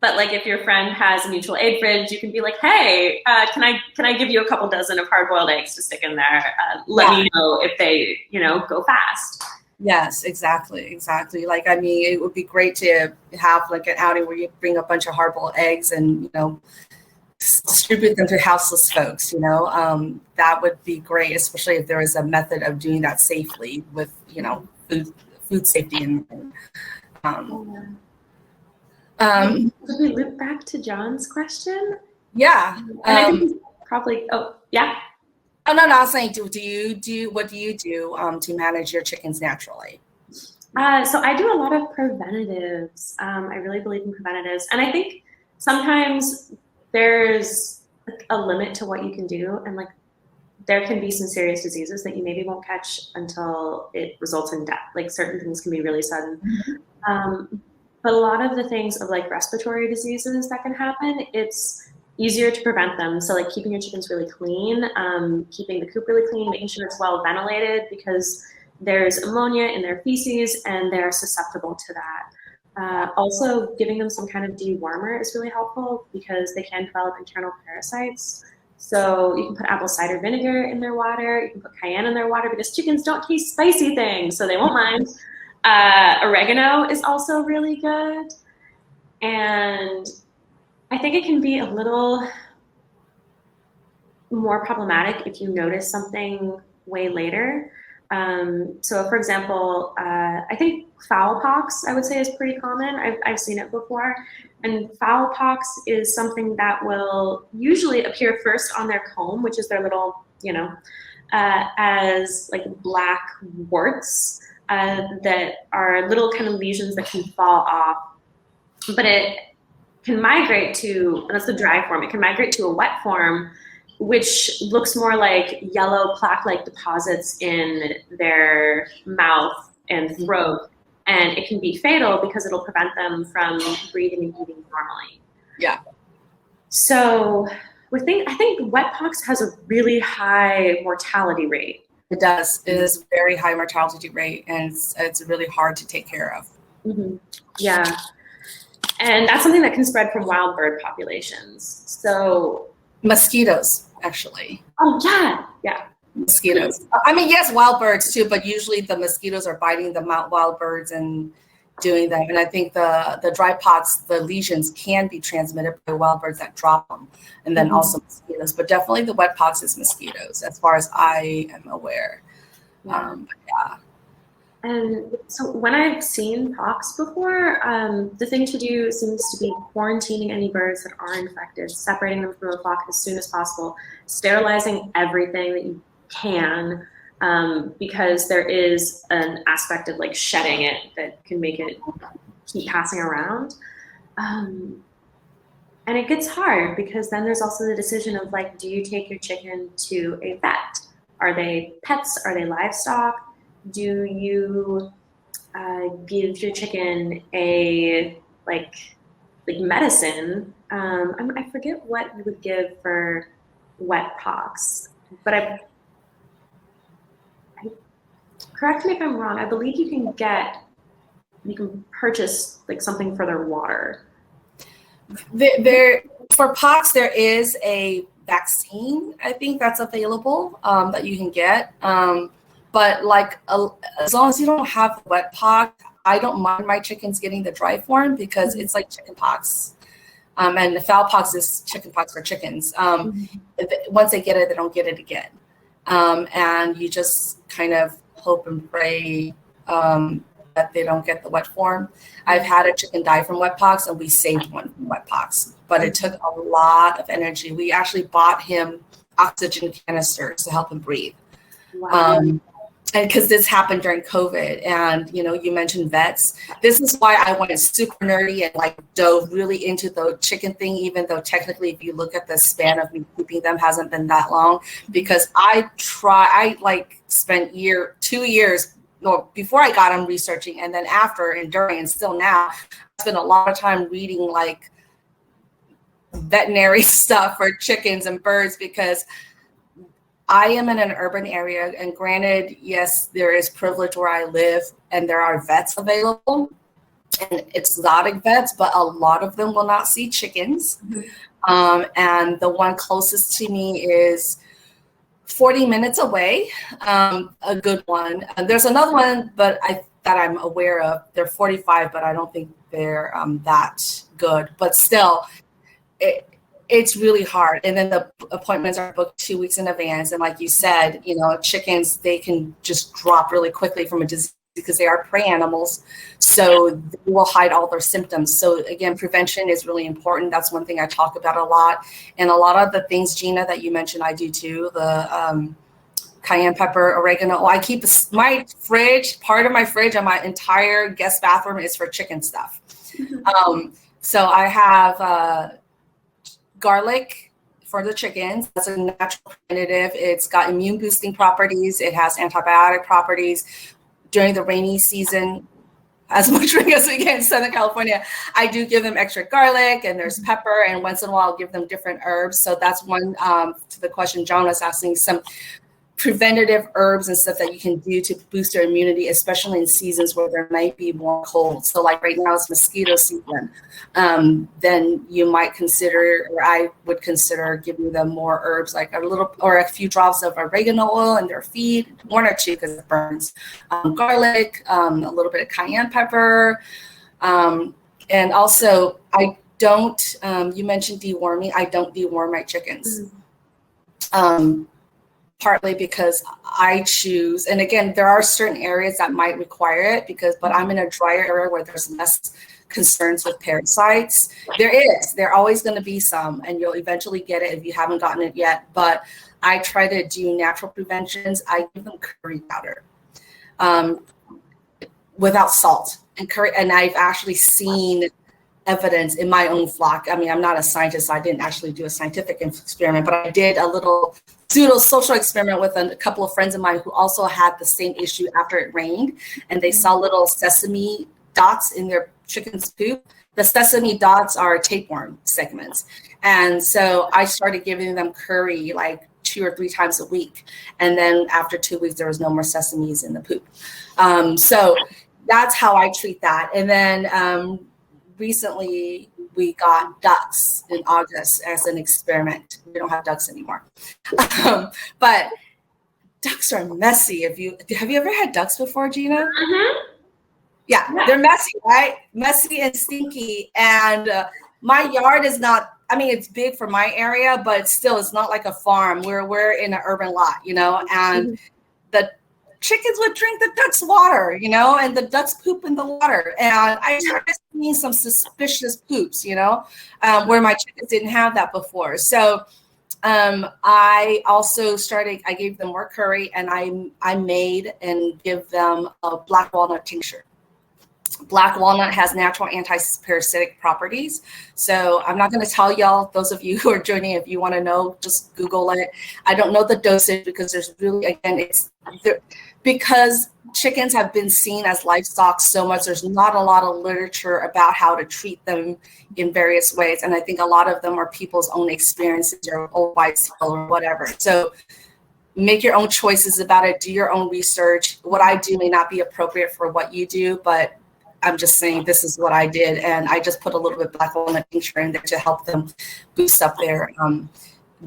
[SPEAKER 3] But like if your friend has a mutual aid fridge, you can be like, hey, can I give you a couple dozen of hard-boiled eggs to stick in there? Let me know if they, go fast.
[SPEAKER 4] Yes, exactly. Like, I mean, it would be great to have like an outing where you bring a bunch of hard-boiled eggs and, distribute them to houseless folks, that would be great, especially if there is a method of doing that safely with, food safety and
[SPEAKER 3] Did we loop back to John's question?
[SPEAKER 4] Yeah.
[SPEAKER 3] And I think he's probably, yeah.
[SPEAKER 4] Oh, no, I was saying, what do you do to manage your chickens naturally?
[SPEAKER 3] So I do a lot of preventatives. I really believe in preventatives. And I think sometimes there's a limit to what you can do, and like there can be some serious diseases that you maybe won't catch until it results in death. Like certain things can be really sudden. But a lot of the things of like respiratory diseases that can happen, it's easier to prevent them. So like keeping your chickens really clean, keeping the coop really clean, making sure it's well ventilated, because there's ammonia in their feces and they're susceptible to that. Also giving them some kind of dewormer is really helpful because they can develop internal parasites. So you can put apple cider vinegar in their water, you can put cayenne in their water, because chickens don't taste spicy things, so they won't mind. Oregano is also really good. And I think it can be a little more problematic if you notice something way later. So for example, I think fowl pox, I would say, is pretty common. I've seen it before. And fowl pox is something that will usually appear first on their comb, which is their little, as like black warts that are little kind of lesions that can fall off. But it can migrate to, and that's the dry form, it can migrate to a wet form, which looks more like yellow plaque-like deposits in their mouth and throat. And it can be fatal because it'll prevent them from breathing and eating normally.
[SPEAKER 4] Yeah.
[SPEAKER 3] So I think wet pox has a really high mortality rate.
[SPEAKER 4] It does. It is a very high mortality rate, and it's really hard to take care of.
[SPEAKER 3] Mm-hmm. Yeah. And that's something that can spread from wild bird populations. So
[SPEAKER 4] mosquitoes, actually.
[SPEAKER 3] Oh, yeah. Yeah.
[SPEAKER 4] Mosquitoes. I mean, yes, wild birds too, but usually the mosquitoes are biting the wild birds and doing them. And I think the dry pox, the lesions can be transmitted by wild birds that drop them, and then also mosquitoes. But definitely the wet pox is mosquitoes, as far as I am aware.
[SPEAKER 3] Yeah.
[SPEAKER 4] Yeah.
[SPEAKER 3] And so when I've seen pox before, the thing to do seems to be quarantining any birds that are infected, separating them from the flock as soon as possible, sterilizing everything that you can, because there is an aspect of like shedding it that can make it keep passing around. And it gets hard because then there's also the decision of like, do you take your chicken to a vet? Are they pets? Are they livestock? Do you give your chicken a like medicine? I forget what you would give for wet pox, but correct me if I'm wrong. I believe you can purchase like something for their water.
[SPEAKER 4] For pox, there is a vaccine, I think, that's available that you can get. But like as long as you don't have wet pox, I don't mind my chickens getting the dry form because it's like chicken pox. And the fowl pox is chicken pox for chickens. Once they get it, they don't get it again. And you just kind of hope and pray that they don't get the wet form. I've had a chicken die from wet pox, and we saved one from wet pox, but it took a lot of energy. We actually bought him oxygen canisters to help him breathe.
[SPEAKER 3] Wow.
[SPEAKER 4] And because this happened during COVID, and you mentioned vets. This is why I went super nerdy and like dove really into the chicken thing, even though technically, if you look at the span of me keeping them, hasn't been that long. Because I spent 2 years before I got them researching, and then after and during, and still now, I spent a lot of time reading like veterinary stuff for chickens and birds, because I am in an urban area, and granted, yes, there is privilege where I live, and there are vets available, and exotic vets, but a lot of them will not see chickens. And the one closest to me is 40 minutes away, a good one. And there's another one, but that I'm aware of. They're 45, but I don't think they're that good. But still, it's really hard. And then the appointments are booked 2 weeks in advance. And like you said, chickens, they can just drop really quickly from a disease because they are prey animals. So they will hide all their symptoms. So again, prevention is really important. That's one thing I talk about a lot. And a lot of the things, Gina, that you mentioned, I do too. The cayenne pepper, oregano. I keep my fridge, part of my fridge and my entire guest bathroom is for chicken stuff. So I have garlic, for the chickens. That's a natural preventative. It's got immune boosting properties. It has antibiotic properties. During the rainy season, as much rain as we get in Southern California, I do give them extra garlic, and there's pepper, and once in a while I'll give them different herbs. So that's one, to the question John was asking, some preventative herbs and stuff that you can do to boost their immunity, especially in seasons where there might be more cold. So like right now it's mosquito season. Then you might consider, or I would consider, giving them more herbs, like a little or a few drops of oregano oil in their feed, 1 or 2 because it burns, garlic, a little bit of cayenne pepper. And also I don't, you mentioned deworming. I don't deworm my chickens. Partly because I choose, and again, there are certain areas that might require it but I'm in a drier area where there's less concerns with parasites. There always going to be some, and you'll eventually get it if you haven't gotten it yet. But I try to do natural preventions. I give them curry powder without salt and curry, and I've actually seen evidence in my own flock. I mean, I'm not a scientist, so I didn't actually do a scientific experiment, but I did a little pseudo social experiment with a couple of friends of mine who also had the same issue after it rained, and they saw little sesame dots in their chicken's poop. The sesame dots are tapeworm segments. And so I started giving them curry like 2 or 3 times a week. And then after 2 weeks, there was no more sesames in the poop. So that's how I treat that. And then recently we got ducks in August as an experiment. We don't have ducks anymore. But ducks are messy. Have you ever had ducks before, Gina?
[SPEAKER 3] Mm-hmm.
[SPEAKER 4] Yeah, they're messy, right? Messy and stinky. And my yard is not, I mean, it's big for my area, but still it's not like a farm. We're in an urban lot, and the chickens would drink the ducks' water, and the ducks poop in the water. And I started seeing some suspicious poops, where my chickens didn't have that before. So I also I gave them more curry, and I made and give them a black walnut tincture. Black walnut has natural anti-parasitic properties. So I'm not going to tell y'all, those of you who are joining, if you want to know, just Google it. I don't know the dosage because there's really, again, because chickens have been seen as livestock so much, there's not a lot of literature about how to treat them in various ways. And I think a lot of them are people's own experiences or old wives' tale or whatever. So make your own choices about it. Do your own research. What I do may not be appropriate for what you do, but I'm just saying this is what I did. And I just put a little bit of black walnut tincture in there to help them boost up their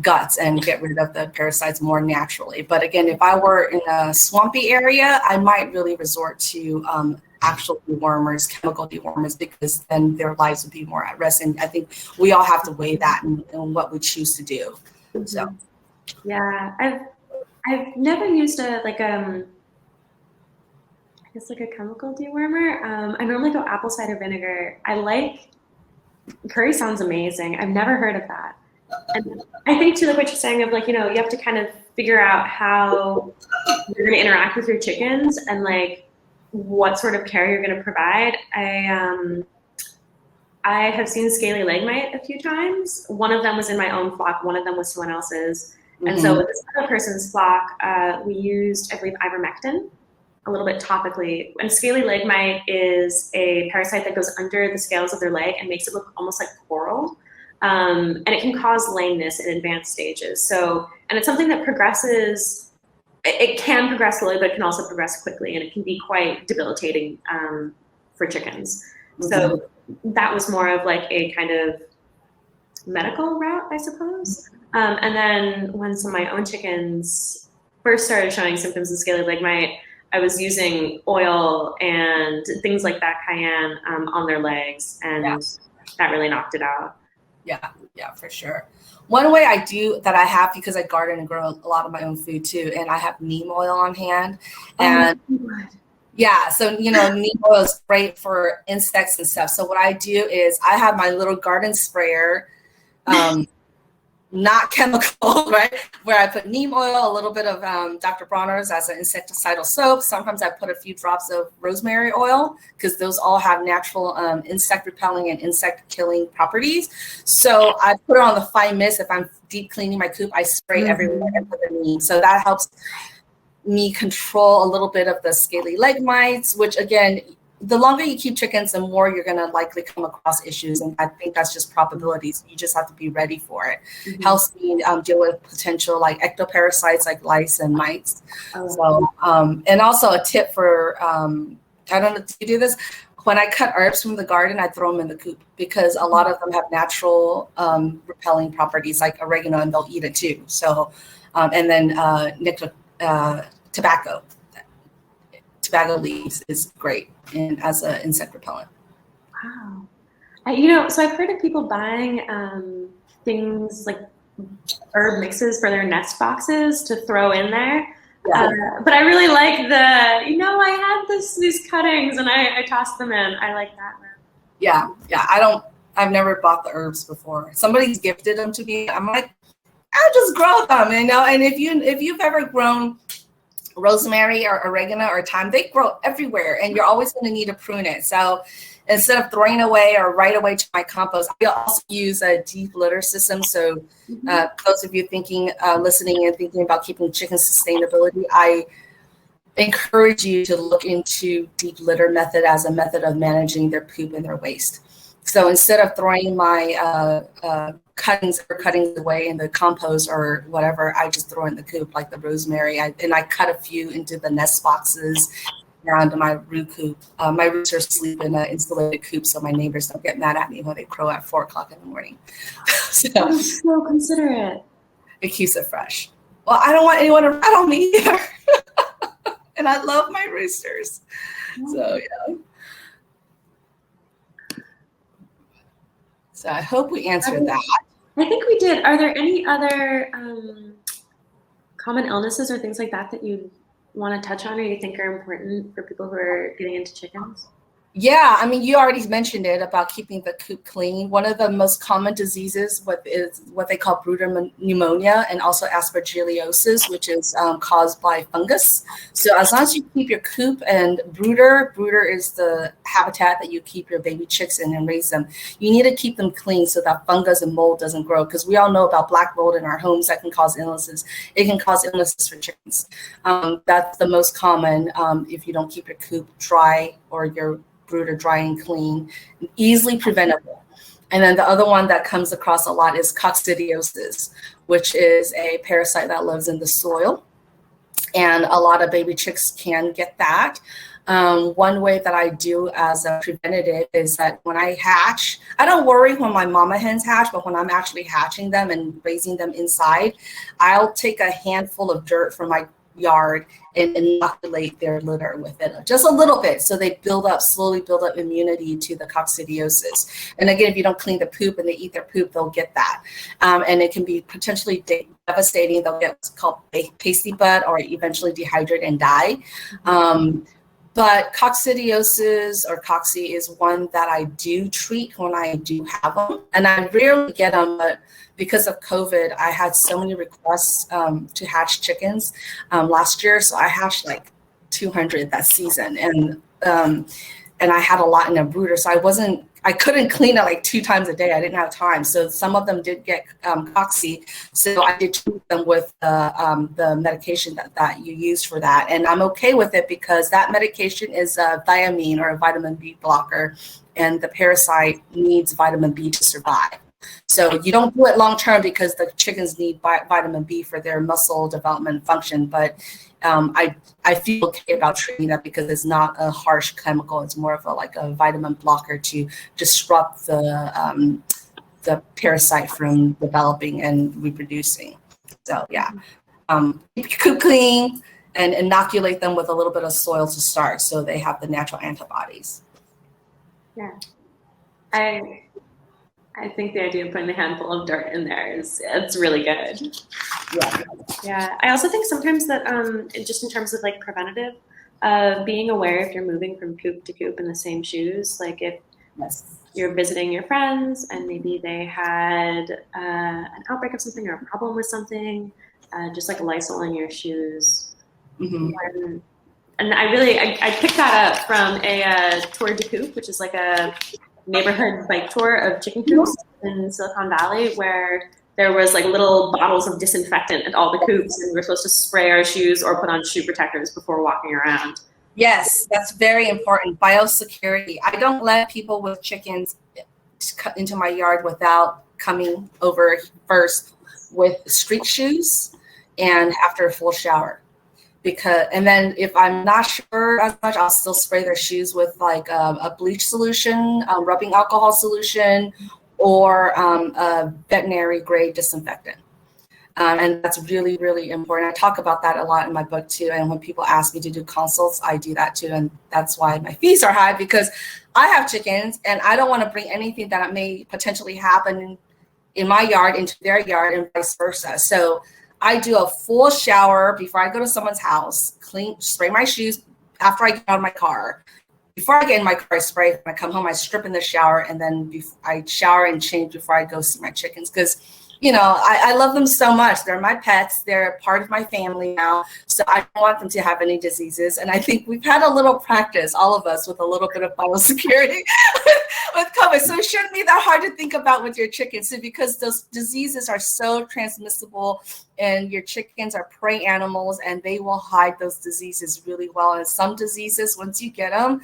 [SPEAKER 4] guts and get rid of the parasites more naturally. But again, if I were in a swampy area, I might really resort to actual dewormers, chemical dewormers, because then their lives would be more at risk. And I think we all have to weigh that in what we choose to do. So,
[SPEAKER 3] yeah, I've never used a chemical dewormer. I normally go apple cider vinegar. Curry sounds amazing. I've never heard of that. And I think too, like what you're saying of you have to kind of figure out how you're going to interact with your chickens and what sort of care you're going to provide. I have seen scaly leg mite a few times. One of them was in my own flock. One of them was someone else's. Mm-hmm. And so with this other person's flock, we used, I believe, ivermectin a little bit topically. And scaly leg mite is a parasite that goes under the scales of their leg and makes it look almost like coral. And it can cause lameness in advanced stages. So, and it's something that progresses, it can progress slowly, but it can also progress quickly, and it can be quite debilitating for chickens. Mm-hmm. So that was more of a kind of medical route, I suppose. And then when some of my own chickens first started showing symptoms of scaly leg mite, I was using oil and things like that, cayenne, on their legs, and that really knocked it out.
[SPEAKER 4] Yeah, for sure. One way I do that I have, because I garden and grow a lot of my own food too, and I have neem oil on hand. And so, neem oil is great for insects and stuff. So what I do is I have my little garden sprayer. not chemical, right? Where I put neem oil, a little bit of Dr. Bronner's as an insecticidal soap. Sometimes I put a few drops of rosemary oil because those all have natural insect repelling and insect killing properties. So I put it on the fine mist. If I'm deep cleaning my coop, I spray everywhere and put the neem. So that helps me control a little bit of the scaly leg mites, which again, the longer you keep chickens, the more you're going to likely come across issues. And I think that's just probabilities. You just have to be ready for it. Helps me deal with potential like ectoparasites like lice and mites. So, and also a tip for, I don't know if you do this, when I cut herbs from the garden, I throw them in the coop because a lot of them have natural repelling properties like oregano, and they'll eat it too. So, and then tobacco. Tobacco leaves is great and as an insect repellent.
[SPEAKER 3] Wow. You know, so I've heard of people buying things like herb mixes for their nest boxes to throw in there. Yeah. But I really like the, you know, I had these cuttings and I tossed them in. I like that.
[SPEAKER 4] Yeah. I've never bought the herbs before. Somebody's gifted them to me. I'm like, I'll just grow them, you know? And if you've ever grown rosemary or oregano or thyme, they grow everywhere and you're always going to need to prune it. So instead of throwing away or right away to my compost, I also use a deep litter system. So those of you listening and thinking about keeping chicken sustainability, I encourage you to look into deep litter method as a method of managing their poop and their waste. So instead of throwing my cuttings away in the compost or whatever, I just throw in the coop like the rosemary. I cut a few into the nest boxes around my coop. My roosters sleep in an insulated coop, so my neighbors don't get mad at me when they crow at 4 o'clock in the morning.
[SPEAKER 3] So considerate.
[SPEAKER 4] It keeps it fresh. Well, I don't want anyone to rat on me either. And I love my roosters. So yeah. So I hope we answered that.
[SPEAKER 3] I think we did. Are there any other common illnesses or things like that you want to touch on or you think are important for people who are getting into chickens?
[SPEAKER 4] Yeah, I mean, you already mentioned it about keeping the coop clean. One of the most common diseases is what they call brooder pneumonia and also aspergillosis, which is caused by fungus. So as long as you keep your coop and brooder is the habitat that you keep your baby chicks in and raise them. You need to keep them clean so that fungus and mold doesn't grow, because we all know about black mold in our homes that can cause illnesses. It can cause illnesses for chickens. That's the most common if you don't keep your coop dry or your brooder dry and clean, easily preventable. And then the other one that comes across a lot is coccidiosis, which is a parasite that lives in the soil. And a lot of baby chicks can get that. One way that I do as a preventative is that when I hatch, I don't worry when my mama hens hatch, but when I'm actually hatching them and raising them inside, I'll take a handful of dirt from my yard and inoculate their litter with it just a little bit, so they slowly build up immunity to the coccidiosis. And again, if you don't clean the poop and they eat their poop, they'll get that, and it can be potentially devastating. They'll get what's called pasty butt or eventually dehydrate and die. But coccidiosis or cocci is one that I do treat when I do have them, and I rarely get them, but because of COVID, I had so many requests to hatch chickens last year. So I hatched like 200 that season, and I had a lot in a brooder. So I couldn't clean it like 2 times a day. I didn't have time. So some of them did get cocci. So I did treat them with the medication that you use for that. And I'm okay with it because that medication is a thiamine or a vitamin B blocker, and the parasite needs vitamin B to survive. So you don't do it long term because the chickens need vitamin B for their muscle development and function. But I feel okay about treating that because it's not a harsh chemical. It's more of a vitamin blocker to disrupt the parasite from developing and reproducing. So yeah, keep your coop clean and inoculate them with a little bit of soil to start, so they have the natural antibodies.
[SPEAKER 3] Yeah, I think the idea of putting a handful of dirt in there it's really good. Yeah. I also think sometimes that just in terms of like preventative, being aware if you're moving from coop to coop in the same shoes, like if you're visiting your friends and maybe they had an outbreak of something or a problem with something, just like Lysol in your shoes.
[SPEAKER 4] Mm-hmm.
[SPEAKER 3] And I picked that up from a tour de coop, which is like a neighborhood bike tour of chicken coops in Silicon Valley, where there was like little bottles of disinfectant at all the coops, and we were supposed to spray our shoes or put on shoe protectors before walking around.
[SPEAKER 4] Yes, that's very important. Biosecurity. I don't let people with chickens cut into my yard without coming over first with street shoes and after a full shower. And then if I'm not sure as much, I'll still spray their shoes with like a bleach solution, rubbing alcohol solution, or a veterinary grade disinfectant. And that's really, really important. I talk about that a lot in my book too. And when people ask me to do consults, I do that too. And that's why my fees are high, because I have chickens and I don't want to bring anything that may potentially happen in my yard into their yard and vice versa. So I do a full shower before I go to someone's house, spray my shoes after I get out of my car. Before I get in my car, I spray. When I come home, I strip in the shower, and then I shower and change before I go see my chickens. Because, I love them so much. They're my pets. They're part of my family now. So I don't want them to have any diseases. And I think we've had a little practice, all of us, with a little bit of biosecurity with COVID. So it shouldn't be that hard to think about with your chickens, too, because those diseases are so transmissible, and your chickens are prey animals, and they will hide those diseases really well. And some diseases, once you get them,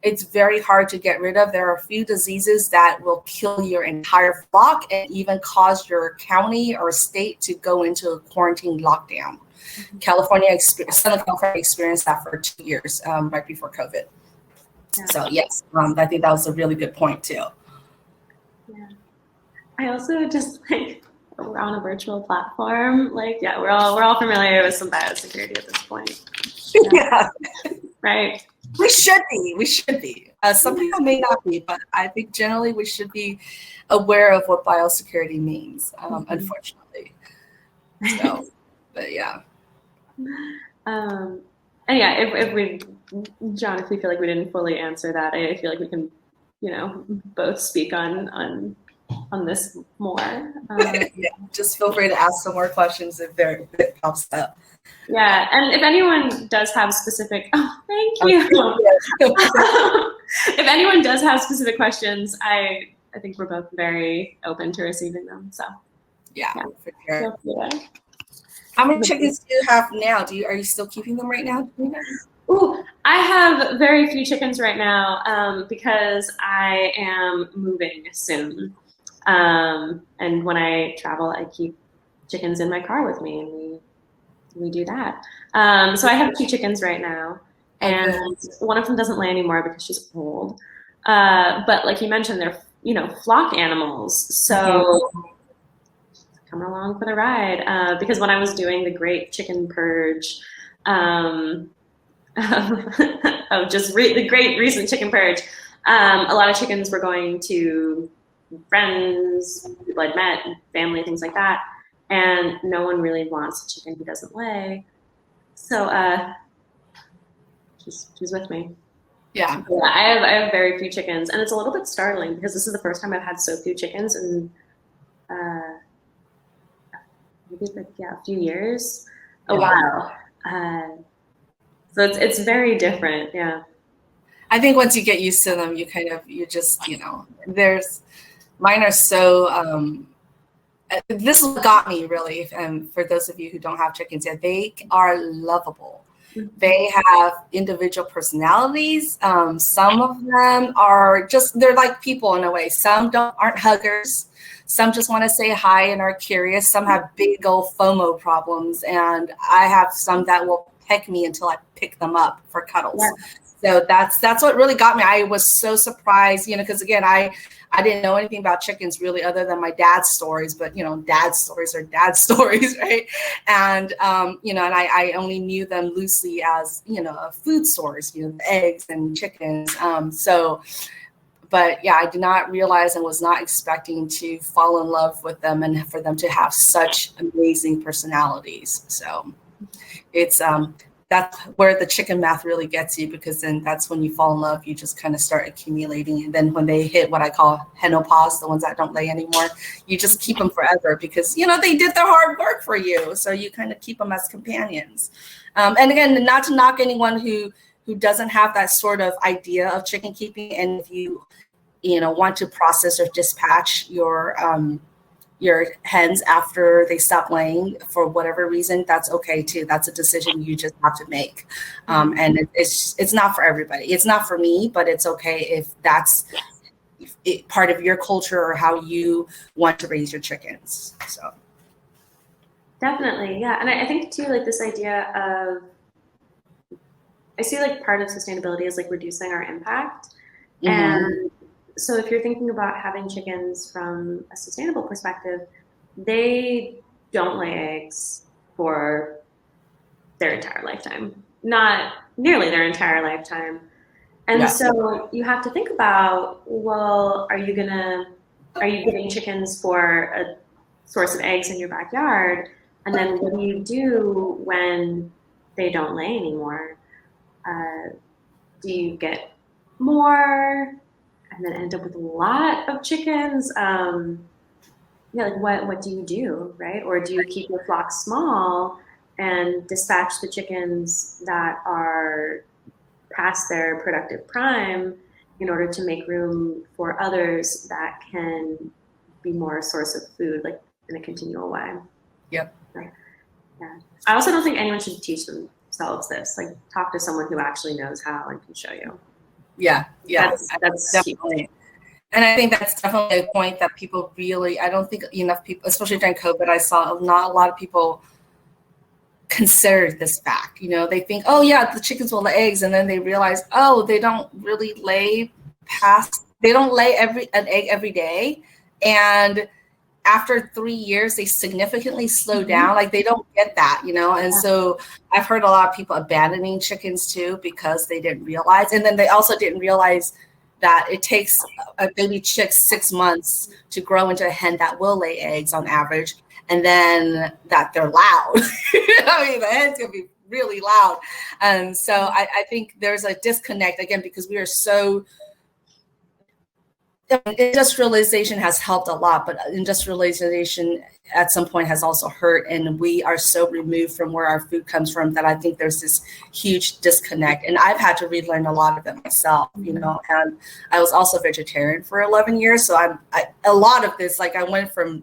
[SPEAKER 4] it's very hard to get rid of. There are a few diseases that will kill your entire flock and even cause your county or state to go into a quarantine lockdown. Southern California experienced that for 2 years right before COVID. Yeah. So yes, I think that was a really good point too.
[SPEAKER 3] Yeah, I also just we're on a virtual platform. We're all familiar with some biosecurity at this point.
[SPEAKER 4] Yeah.
[SPEAKER 3] Right.
[SPEAKER 4] We should be. Some people may not be, but I think generally we should be aware of what biosecurity means, unfortunately. So, but yeah.
[SPEAKER 3] And yeah, if we feel like we didn't fully answer that, I feel like we can, both speak on this more.
[SPEAKER 4] Yeah, just feel free to ask some more questions if it pops up.
[SPEAKER 3] Yeah, and if anyone does have specific, thank you. If anyone does have specific questions, I think we're both very open to receiving them. So
[SPEAKER 4] yeah. For sure. How many chickens do you have now? Are you still keeping them right now?
[SPEAKER 3] Ooh, I have very few chickens right now because I am moving soon. And when I travel, I keep chickens in my car with me, and we do that. So I have 2 chickens right now, and one of them doesn't lay anymore because she's old. But like you mentioned, they're flock animals, so come along for the ride. Because when I was doing the Great Chicken Purge, of just the Great Recent Chicken Purge, a lot of chickens were going to friends, people I'd met, family, things like that. And no one really wants a chicken who doesn't lay. So she's with me.
[SPEAKER 4] Yeah.
[SPEAKER 3] I have very few chickens, and it's a little bit startling because this is the first time I've had so few chickens in maybe a few years, a while. So it's very different. Yeah.
[SPEAKER 4] I think once you get used to them, mine are so. This is what got me really, and for those of you who don't have chickens yet, they are lovable. They have individual personalities. Some of them they're like people in a way. Some aren't huggers. Some just want to say hi and are curious. Some have big old FOMO problems, and I have some that will peck me until I pick them up for cuddles. Yeah. So that's what really got me. I was so surprised, because again, I didn't know anything about chickens really other than my dad's stories, but dad's stories are dad's stories, right? And and I only knew them loosely as a food source, eggs and chickens. But yeah, I did not realize and was not expecting to fall in love with them and for them to have such amazing personalities. So it's that's where the chicken math really gets you, because then that's when you fall in love. You just kind of start accumulating. And then when they hit what I call henopause, the ones that don't lay anymore, you just keep them forever because, you know, they did their hard work for you. So you kind of keep them as companions. And again, not to knock anyone who doesn't have that sort of idea of chicken keeping. And if you want to process or dispatch your hens after they stop laying for whatever reason, that's okay too. That's a decision you just have to make. And it's not for everybody. It's not for me, but it's okay if that's part of your culture or how you want to raise your chickens. So
[SPEAKER 3] definitely, yeah. And I think too, like this idea of, I see like part of sustainability is like reducing our impact. And so if you're thinking about having chickens from a sustainable perspective, they don't lay eggs for their entire lifetime, not nearly their entire lifetime. And so you have to think about, well, are you giving chickens for a source of eggs in your backyard? And then what do you do when they don't lay anymore? Do you get more and then end up with a lot of chickens? Like what do you do, right? Or do you keep your flock small and dispatch the chickens that are past their productive prime in order to make room for others that can be more a source of food, like in a continual way?
[SPEAKER 4] Yep.
[SPEAKER 3] Right. Yeah. I also don't think anyone should teach themselves this. Like, talk to someone who actually knows how and can show you.
[SPEAKER 4] Yeah.
[SPEAKER 3] That's
[SPEAKER 4] definitely. And I think that's definitely a point that people really, I don't think enough people, especially during COVID, I saw not a lot of people consider this fact. They think, oh yeah, the chickens will lay eggs. And then they realize, oh, they don't really lay they don't lay an egg every day. And after 3 years, they significantly slow down. Like they don't get that, And so I've heard a lot of people abandoning chickens too, because they didn't realize. And then they also didn't realize that it takes a baby chick 6 months to grow into a hen that will lay eggs on average. And then that they're loud. I mean, the hens can be really loud. And so I think there's a disconnect again, because we are so, industrialization has helped a lot, but industrialization at some point has also hurt. And we are so removed from where our food comes from that I think there's this huge disconnect. And I've had to relearn a lot of it myself, and I was also vegetarian for 11 years. So a lot of this, like I went from,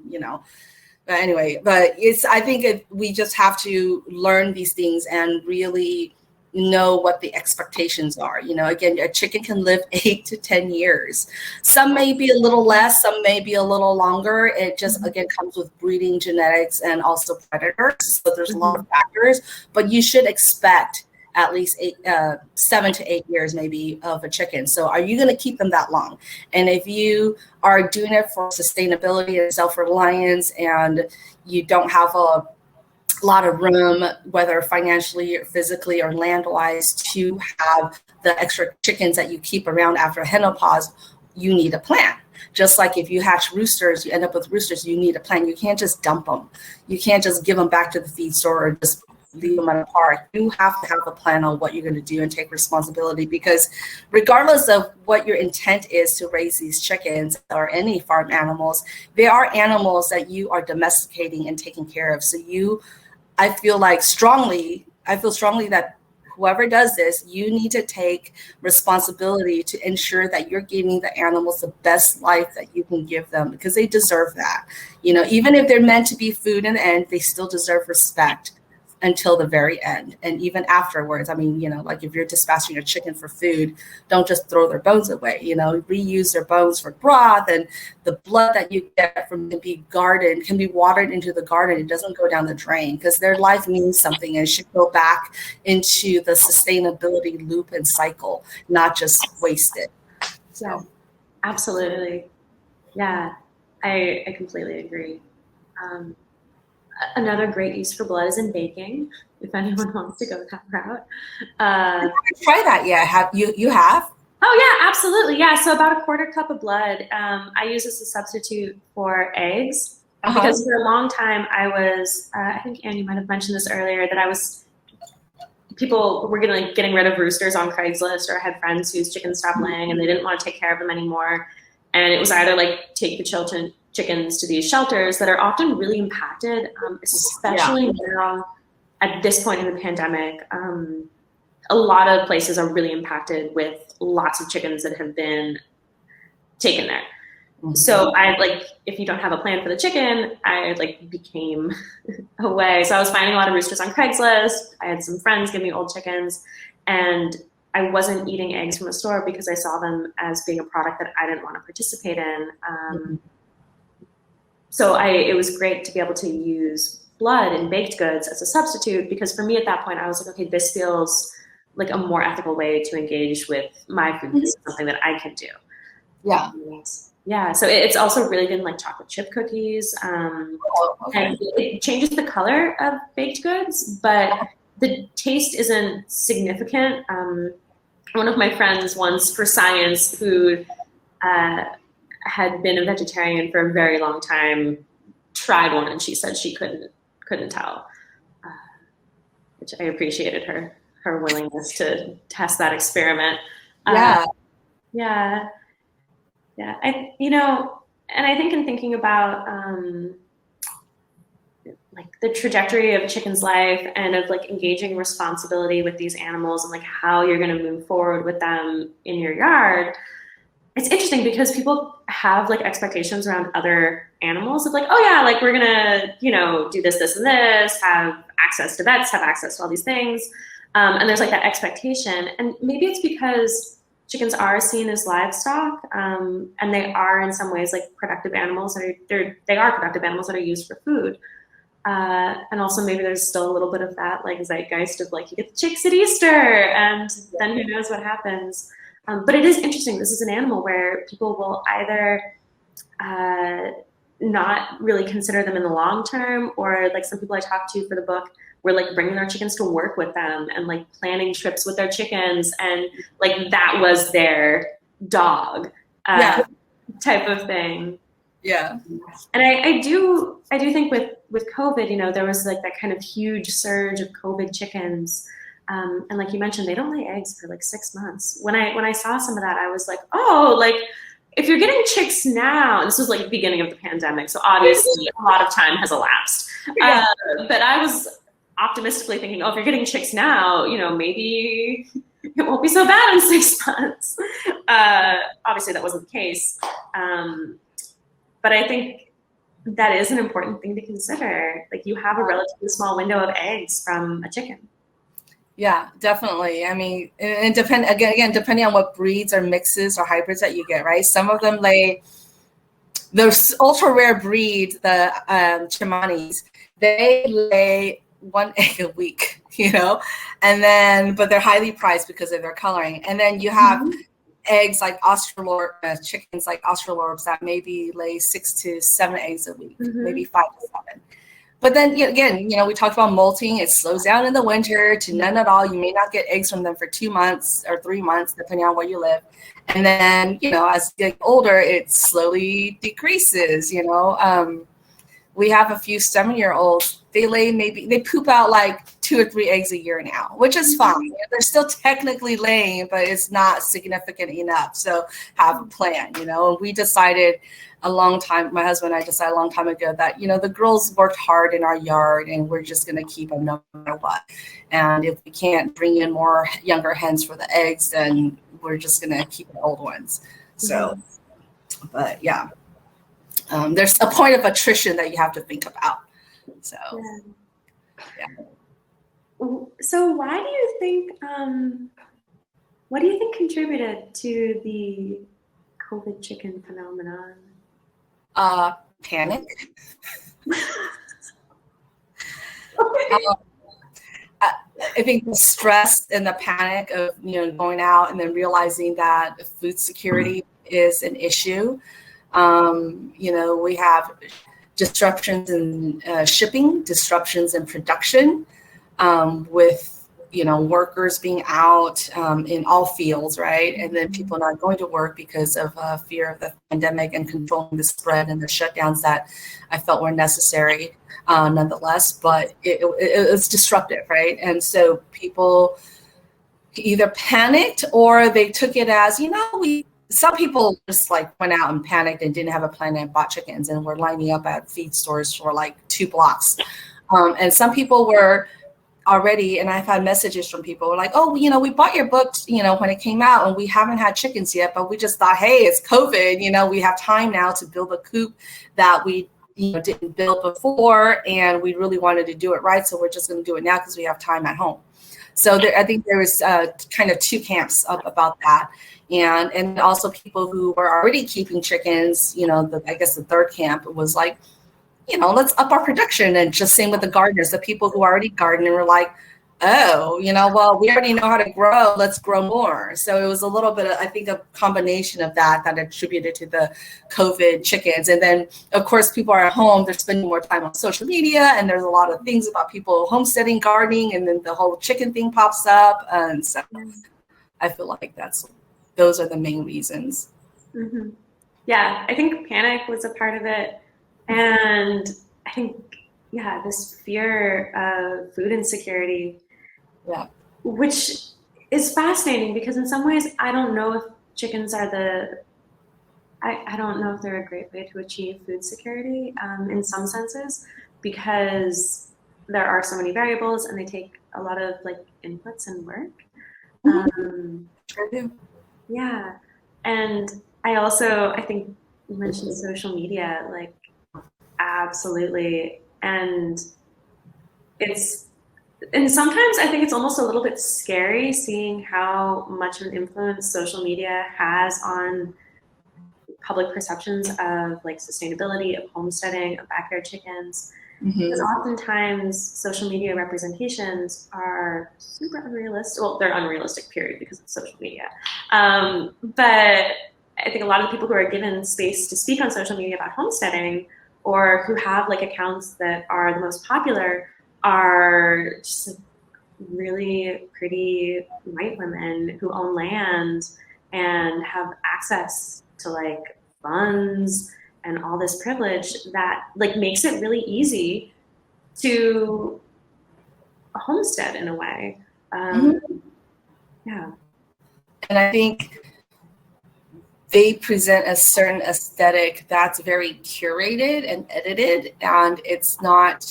[SPEAKER 4] but anyway, I think we just have to learn these things and really know what the expectations are. Again, a chicken can live 8 to 10 years. Some may be a little less, some may be a little longer. It just, again, comes with breeding genetics and also predators. So there's a lot of factors, but you should expect at least 7 to 8 years maybe of a chicken. So are you going to keep them that long? And if you are doing it for sustainability and self-reliance and you don't have a lot of room, whether financially or physically or land-wise, to have the extra chickens that you keep around after henopause, you need a plan. Just like if you hatch roosters, you end up with roosters, you need a plan. You can't just dump them. You can't just give them back to the feed store or just leave them at a park. You have to have a plan on what you're going to do and take responsibility, because regardless of what your intent is to raise these chickens or any farm animals, they are animals that you are domesticating and taking care of. So I feel strongly that whoever does this, you need to take responsibility to ensure that you're giving the animals the best life that you can give them, because they deserve that. Even if they're meant to be food in the end, they still deserve respect until the very end. And even afterwards, I mean, like if you're dispatching a chicken for food, don't just throw their bones away, reuse their bones for broth, and the blood that you get from can be watered into the garden. It doesn't go down the drain, because their life means something and it should go back into the sustainability loop and cycle, not just wasted. So.
[SPEAKER 3] Yeah, absolutely. Yeah, I completely agree. Another great use for blood is in baking, if anyone wants to go that route.
[SPEAKER 4] Try that, yeah. You have?
[SPEAKER 3] Oh yeah, absolutely. Yeah, so about a quarter cup of blood I use as a substitute for eggs, because for a long time I was, I think Anne, you might have mentioned this earlier, that I was people were getting rid of roosters on Craigslist, or I had friends whose chickens stopped laying and they didn't want to take care of them anymore. And it was either like take the chickens to these shelters that are often really impacted, especially now at this point in the pandemic. A lot of places are really impacted with lots of chickens that have been taken there. So I if you don't have a plan for the chicken, I became a way. So I was finding a lot of roosters on Craigslist. I had some friends give me old chickens, and I wasn't eating eggs from a store because I saw them as being a product that I didn't want to participate in. So it was great to be able to use blood and baked goods as a substitute, because for me at that point, I was like, okay, this feels like a more ethical way to engage with my food. This is something that I can do.
[SPEAKER 4] Yeah.
[SPEAKER 3] Yeah, so it's also really good in like chocolate chip cookies. And it changes the color of baked goods, but the taste isn't significant. One of my friends once, for science, who had been a vegetarian for a very long time, tried one, and she said she couldn't tell, which I appreciated her willingness to test that experiment. Yeah, and I think in thinking about the trajectory of a chicken's life and of engaging responsibility with these animals and how you're going to move forward with them in your yard, it's interesting because people have expectations around other animals of oh yeah, we're gonna do this, this, and this, have access to vets, have access to all these things, and there's that expectation, and maybe it's because chickens are seen as livestock, and they are in some ways productive animals. They are productive animals that are used for food, and also maybe there's still a little bit of that zeitgeist of you get the chicks at Easter, and then who knows what happens. But it is interesting. This is an animal where people will either not really consider them in the long term, or some people I talked to for the book were bringing their chickens to work with them and planning trips with their chickens, and that was their dog type of thing.
[SPEAKER 4] Yeah.
[SPEAKER 3] And I do think with COVID, there was that kind of huge surge of COVID chickens. And like you mentioned, they don't lay eggs for 6 months. When I saw some of that, I was if you're getting chicks now, and this was the beginning of the pandemic, so obviously a lot of time has elapsed. But I was optimistically thinking, if you're getting chicks now, maybe it won't be so bad in 6 months. Obviously that wasn't the case. But I think that is an important thing to consider. You have a relatively small window of eggs from a chicken.
[SPEAKER 4] Yeah, definitely. I mean, and depending on what breeds or mixes or hybrids that you get, right? Some of them lay, those ultra rare breeds, the Chimanis, they lay 1 egg a week, and then, but they're highly priced because of their coloring. And then you have eggs chickens like Australorps that maybe lay 6 to 7 eggs a week, maybe 5 to 7. But then again, we talked about molting. It slows down in the winter to none at all. You may not get eggs from them for 2 months or 3 months, depending on where you live. And then, as you get older, it slowly decreases, We have a few 7-year-olds. They poop out 2 or 3 eggs a year now, which is fine. They're still technically laying, but it's not significant enough. So have a plan, And we decided my husband and I decided a long time ago that, the girls worked hard in our yard and we're just going to keep them no matter what. And if we can't bring in more younger hens for the eggs, then we're just going to keep the old ones. So, but yeah. There's a point of attrition that you have to think about. So, yeah.
[SPEAKER 3] So why do you think, what do you think contributed to the COVID chicken phenomenon?
[SPEAKER 4] Panic. I think the stress and the panic of, going out and then realizing that food security is an issue. We have disruptions in shipping, disruptions in production, with, workers being out in all fields, right? And then people not going to work because of fear of the pandemic and controlling the spread and the shutdowns that I felt were necessary nonetheless. But it was disruptive, right? And so people either panicked or they took it as, some people just like went out and panicked and didn't have a plan and bought chickens and were lining up at feed stores for like 2 blocks. And some people were already, and I've had messages from people like, oh, we bought your book, when it came out, and we haven't had chickens yet, but we just thought, hey, it's COVID, we have time now to build a coop that we didn't build before, and we really wanted to do it right, so we're just going to do it now because we have time at home. So I think there was kind of 2 camps up about that, and also people who were already keeping chickens. I guess the 3rd camp was like, let's up our production. And just same with the gardeners, the people who already garden and were like, oh, well, we already know how to grow, let's grow more. So it was a little bit of, I think, a combination of that attributed to the COVID chickens. And then, of course, people are at home, they're spending more time on social media, and there's a lot of things about people homesteading, gardening, and then the whole chicken thing pops up. And so I feel like those are the main reasons.
[SPEAKER 3] Mm-hmm. Yeah, I think panic was a part of it. And I think, this fear of food insecurity, which is fascinating because in some ways, I don't know if chickens are I don't know if they're a great way to achieve food security in some senses, because there are so many variables and they take a lot of like inputs and work.
[SPEAKER 4] Sure do.
[SPEAKER 3] Yeah. And I think you mentioned social media, like, absolutely. And sometimes I think it's almost a little bit scary seeing how much of an influence social media has on public perceptions of like sustainability, of homesteading, of backyard chickens. Because oftentimes social media representations are super unrealistic. Well, they're unrealistic, period, because it's social media. But I think a lot of the people who are given space to speak on social media about homesteading, or who have like accounts that are the most popular, are just like really pretty white women who own land and have access to like funds and all this privilege that like makes it really easy to homestead in a way. Yeah.
[SPEAKER 4] And I think they present a certain aesthetic that's very curated and edited, and it's not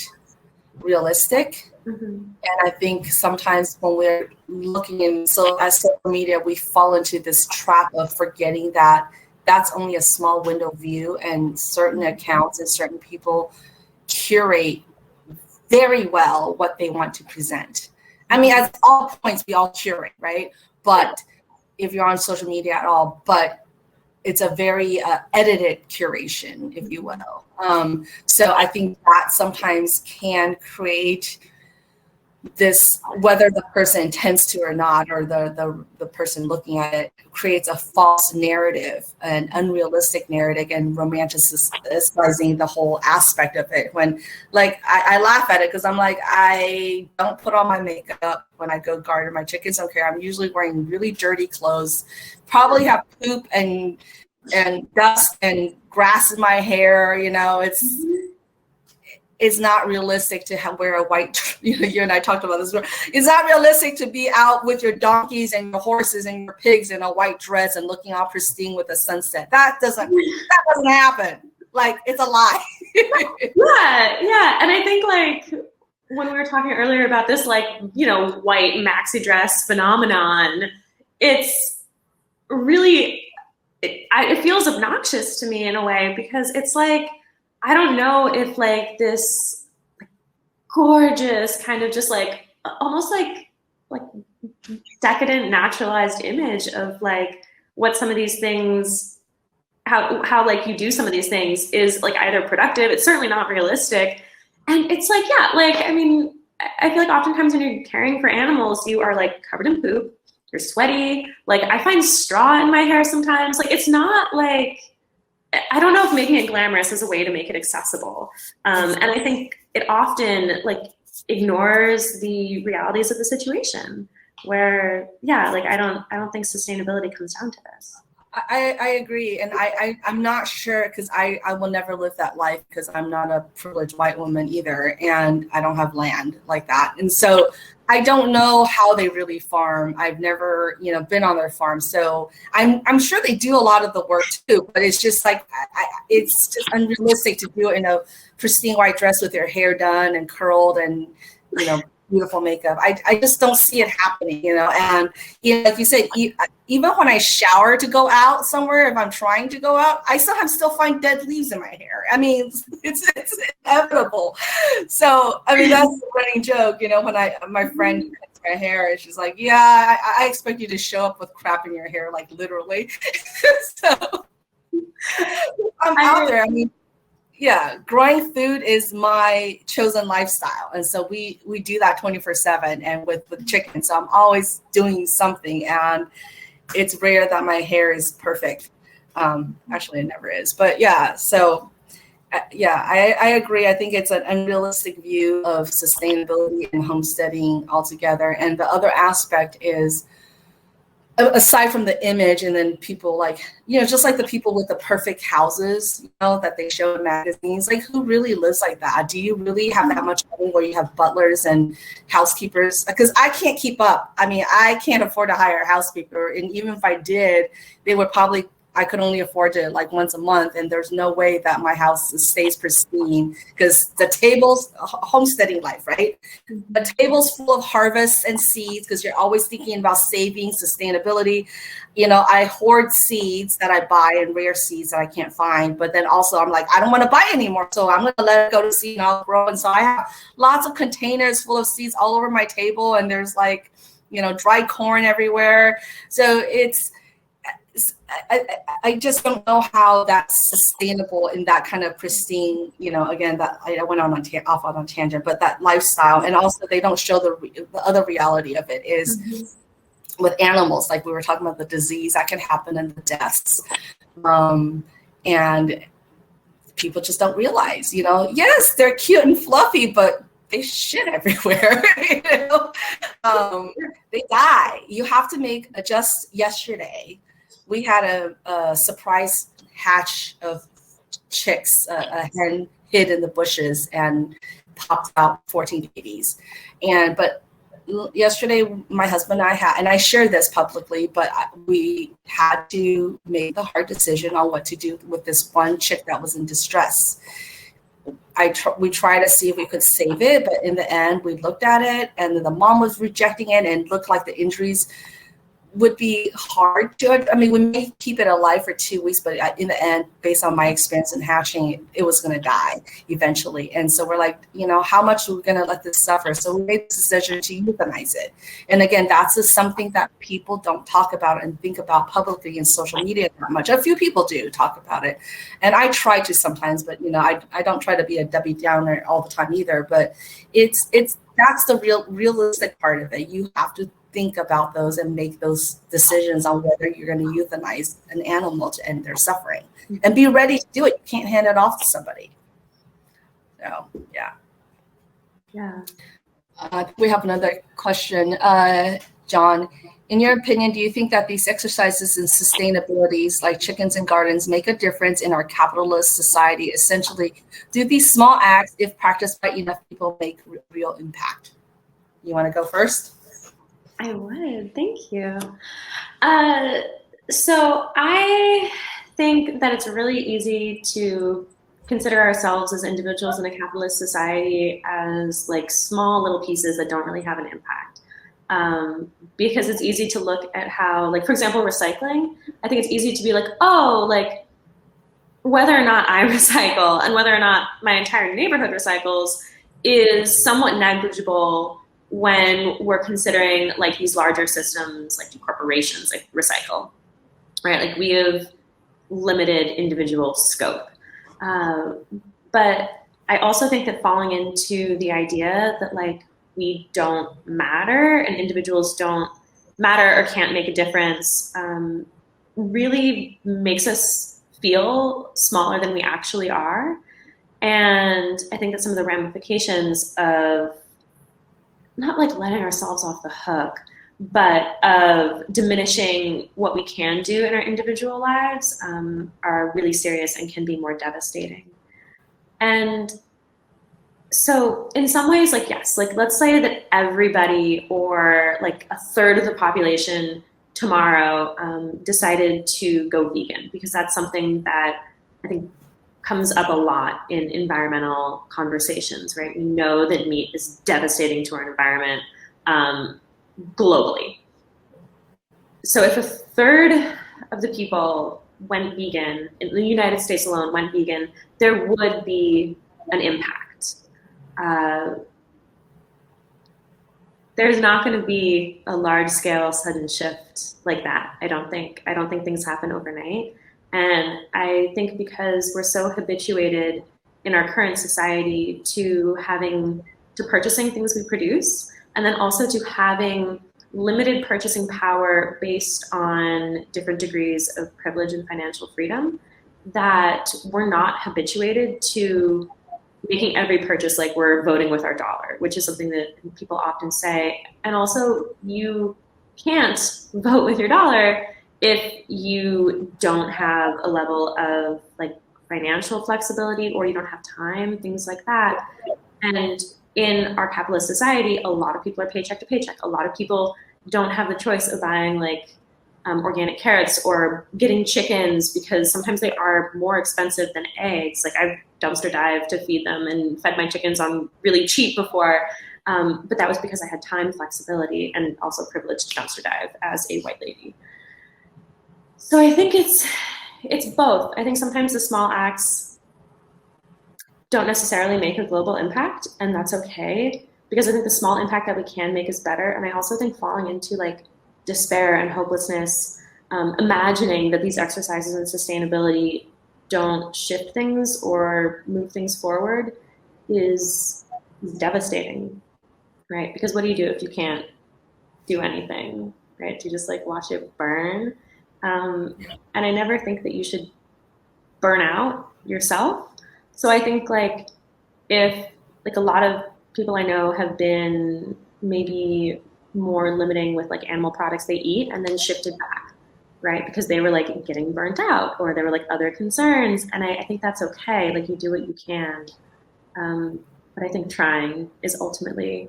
[SPEAKER 4] realistic. And I think sometimes when we're looking at social media, we fall into this trap of forgetting that that's only a small window view, and certain accounts and certain people curate very well what they want to present. I mean, at all points, we all curate, right? But if you're on social media at all, but it's a very edited curation, if you will. So I think that sometimes can create this, whether the person intends to or not, or the person looking at it, creates a false narrative, an unrealistic narrative, and romanticizing the whole aspect of it. When, like, I laugh at it because I'm like, I don't put on my makeup when I go garden my chickens. Don't care. I'm usually wearing really dirty clothes, probably have poop and dust and grass in my hair. It's not realistic to wear a white, you and I talked about this before. It's not realistic to be out with your donkeys and your horses and your pigs in a white dress and looking all pristine with the sunset. That doesn't happen. Like, it's a lie.
[SPEAKER 3] Yeah. And I think like when we were talking earlier about this, like, white maxi dress phenomenon, it's really, it feels obnoxious to me in a way, because it's like, I don't know if like this gorgeous kind of just like almost like decadent naturalized image of like what some of these things, how like you do some of these things is like either productive, it's certainly not realistic. And it's like, yeah, like, I mean, I feel like oftentimes when you're caring for animals, you are like covered in poop, you're sweaty. Like, I find straw in my hair sometimes. Like, it's not like, I don't know if making it glamorous is a way to make it accessible. And I think it often like ignores the realities of the situation. Where, yeah, like I don't think sustainability comes down to this.
[SPEAKER 4] I agree, and I'm not sure, because I will never live that life, because I'm not a privileged white woman either, and I don't have land like that, and so I don't know how they really farm. I've never, been on their farm, so I'm sure they do a lot of the work too. But it's just like it's just unrealistic to do it in a pristine white dress with your hair done and curled and beautiful makeup. I just don't see it happening, and like you said, even when I shower to go out somewhere, if I'm trying to go out, I still find dead leaves in my hair. I mean, it's inevitable. So I mean, that's the running joke, when my friend cuts my hair, and she's like, yeah, I expect you to show up with crap in your hair, like literally. So I'm out there. I mean, yeah, growing food is my chosen lifestyle, and so we do that 24/7. And with chicken, so I'm always doing something, and it's rare that my hair is perfect. Actually, it never is, but yeah. So yeah, I agree. I think it's an unrealistic view of sustainability and homesteading altogether. And the other aspect is, aside from the image, and then people like, just like the people with the perfect houses, that they show in magazines, like who really lives like that? Do you really have that much money where you have butlers and housekeepers? Because I can't keep up. I mean, I can't afford to hire a housekeeper. And even if I did, they would probably, I could only afford it like once a month. And there's no way that my house stays pristine, because the tables, homesteading life, right? The table's full of harvests and seeds, because you're always thinking about saving, sustainability. I hoard seeds that I buy, and rare seeds that I can't find. But then also I'm like, I don't want to buy anymore, so I'm going to let it go to seed and I'll grow. And so I have lots of containers full of seeds all over my table, and there's like, dry corn everywhere. So I just don't know how that's sustainable in that kind of pristine, again, that I went off on a tangent, but that lifestyle. And also they don't show the other reality of it is with animals, like we were talking about the disease that can happen and the deaths. And people just don't realize, yes, they're cute and fluffy, but they shit everywhere. They die. You have to make just yesterday. We had a surprise hatch of chicks. A hen hid in the bushes and popped out 14 babies. But yesterday, my husband and I shared this publicly, but we had to make the hard decision on what to do with this one chick that was in distress. We tried to see if we could save it, but in the end, we looked at it, and the mom was rejecting it, and looked like the injuries would be hard to, I mean, we may keep it alive for 2 weeks, but in the end, based on my experience in hatching, it was going to die eventually. And so we're like, how much are we going to let this suffer? So we made the decision to euthanize it. And again, that's just something that people don't talk about and think about publicly in social media that much. A few people do talk about it. And I try to sometimes, but I don't try to be a Debbie Downer all the time either. But that's the realistic part of it. You have to think about those and make those decisions on whether you're going to euthanize an animal to end their suffering, and be ready to do it. You can't hand it off to somebody. So, yeah. We have another question. John, in your opinion, do you think that these exercises in sustainabilities like chickens and gardens make a difference in our capitalist society? Essentially, do these small acts, if practiced by enough people, make real impact? You want to go first?
[SPEAKER 3] I would, thank you. So I think that it's really easy to consider ourselves as individuals in a capitalist society as like small little pieces that don't really have an impact. Because it's easy to look at how, like, for example, recycling, I think it's easy to be like, oh, like, whether or not I recycle and whether or not my entire neighborhood recycles is somewhat negligible when we're considering like these larger systems, like corporations, like recycle, right? Like we have limited individual scope. But I also think that falling into the idea that like we don't matter and individuals don't matter or can't make a difference really makes us feel smaller than we actually are. And I think that some of the ramifications of not like letting ourselves off the hook, but of diminishing what we can do in our individual lives are really serious and can be more devastating. And so in some ways, like, yes, like let's say that everybody or like a third of the population tomorrow decided to go vegan, because that's something that I think comes up a lot in environmental conversations, right? We know that meat is devastating to our environment globally. So if a third of the people went vegan, in the United States alone went vegan, there would be an impact. There's not going to be a large-scale sudden shift like that. I don't think things happen overnight. And I think because we're so habituated in our current society to purchasing things we produce, and then also to having limited purchasing power based on different degrees of privilege and financial freedom, that we're not habituated to making every purchase like we're voting with our dollar, which is something that people often say. And also, you can't vote with your dollar if you don't have a level of like financial flexibility, or you don't have time, things like that. And in our capitalist society, a lot of people are paycheck to paycheck. A lot of people don't have the choice of buying like organic carrots or getting chickens, because sometimes they are more expensive than eggs. Like, I've dumpster dived to feed them and fed my chickens on really cheap before, but that was because I had time, flexibility, and also privilege to dumpster dive as a white lady. So I think it's both. I think sometimes the small acts don't necessarily make a global impact, and that's okay, because I think the small impact that we can make is better. And I also think falling into like despair and hopelessness, imagining that these exercises in sustainability don't shift things or move things forward is devastating, right? Because what do you do if you can't do anything, right? Do you just like watch it burn? And I never think that you should burn out yourself. So I think like if like a lot of people I know have been maybe more limiting with like animal products they eat and then shifted back, right? Because they were like getting burnt out, or there were like other concerns. And I think that's okay. Like, you do what you can. But I think trying is ultimately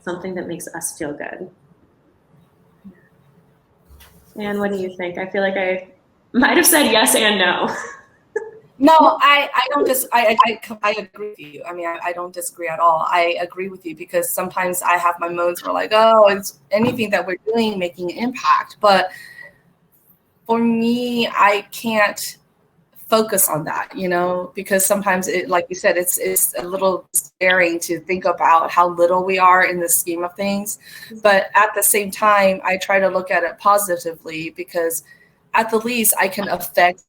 [SPEAKER 3] something that makes us feel good. And what do you think? I feel like I might have said yes and no.
[SPEAKER 4] No, I don't I agree with you. I mean, I don't disagree at all. I agree with you, because sometimes I have my moments where like, oh, it's anything that we're doing making an impact. But for me, I can't focus on that, you know, because sometimes it, like you said, it's a little scary to think about how little we are in the scheme of things. But at the same time, I try to look at it positively, because at the least I can affect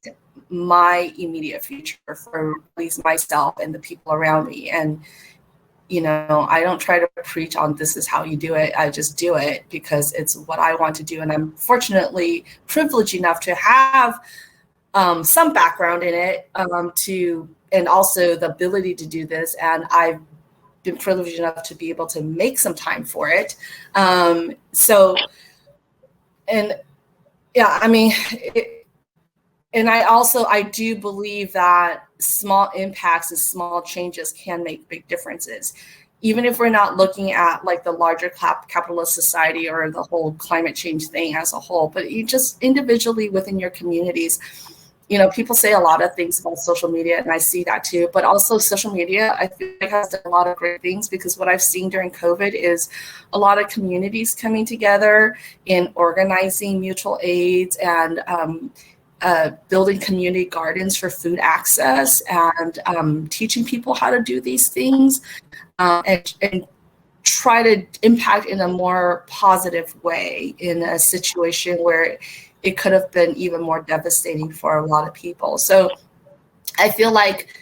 [SPEAKER 4] my immediate future, for at least myself and the people around me. And, you know, I don't try to preach on this is how you do it. I just do it because it's what I want to do. And I'm fortunately privileged enough to have some background in it, and also the ability to do this. And I've been privileged enough to be able to make some time for it. And yeah, I mean, and I do believe that small impacts and small changes can make big differences. Even if we're not looking at like the larger capitalist society or the whole climate change thing as a whole, but you just individually within your communities, you know, people say a lot of things about social media, and I see that too, but also social media, I feel like has done a lot of great things, because what I've seen during COVID is a lot of communities coming together in organizing mutual aids and building community gardens for food access, and teaching people how to do these things, and try to impact in a more positive way in a situation where it could have been even more devastating for a lot of people. So I feel like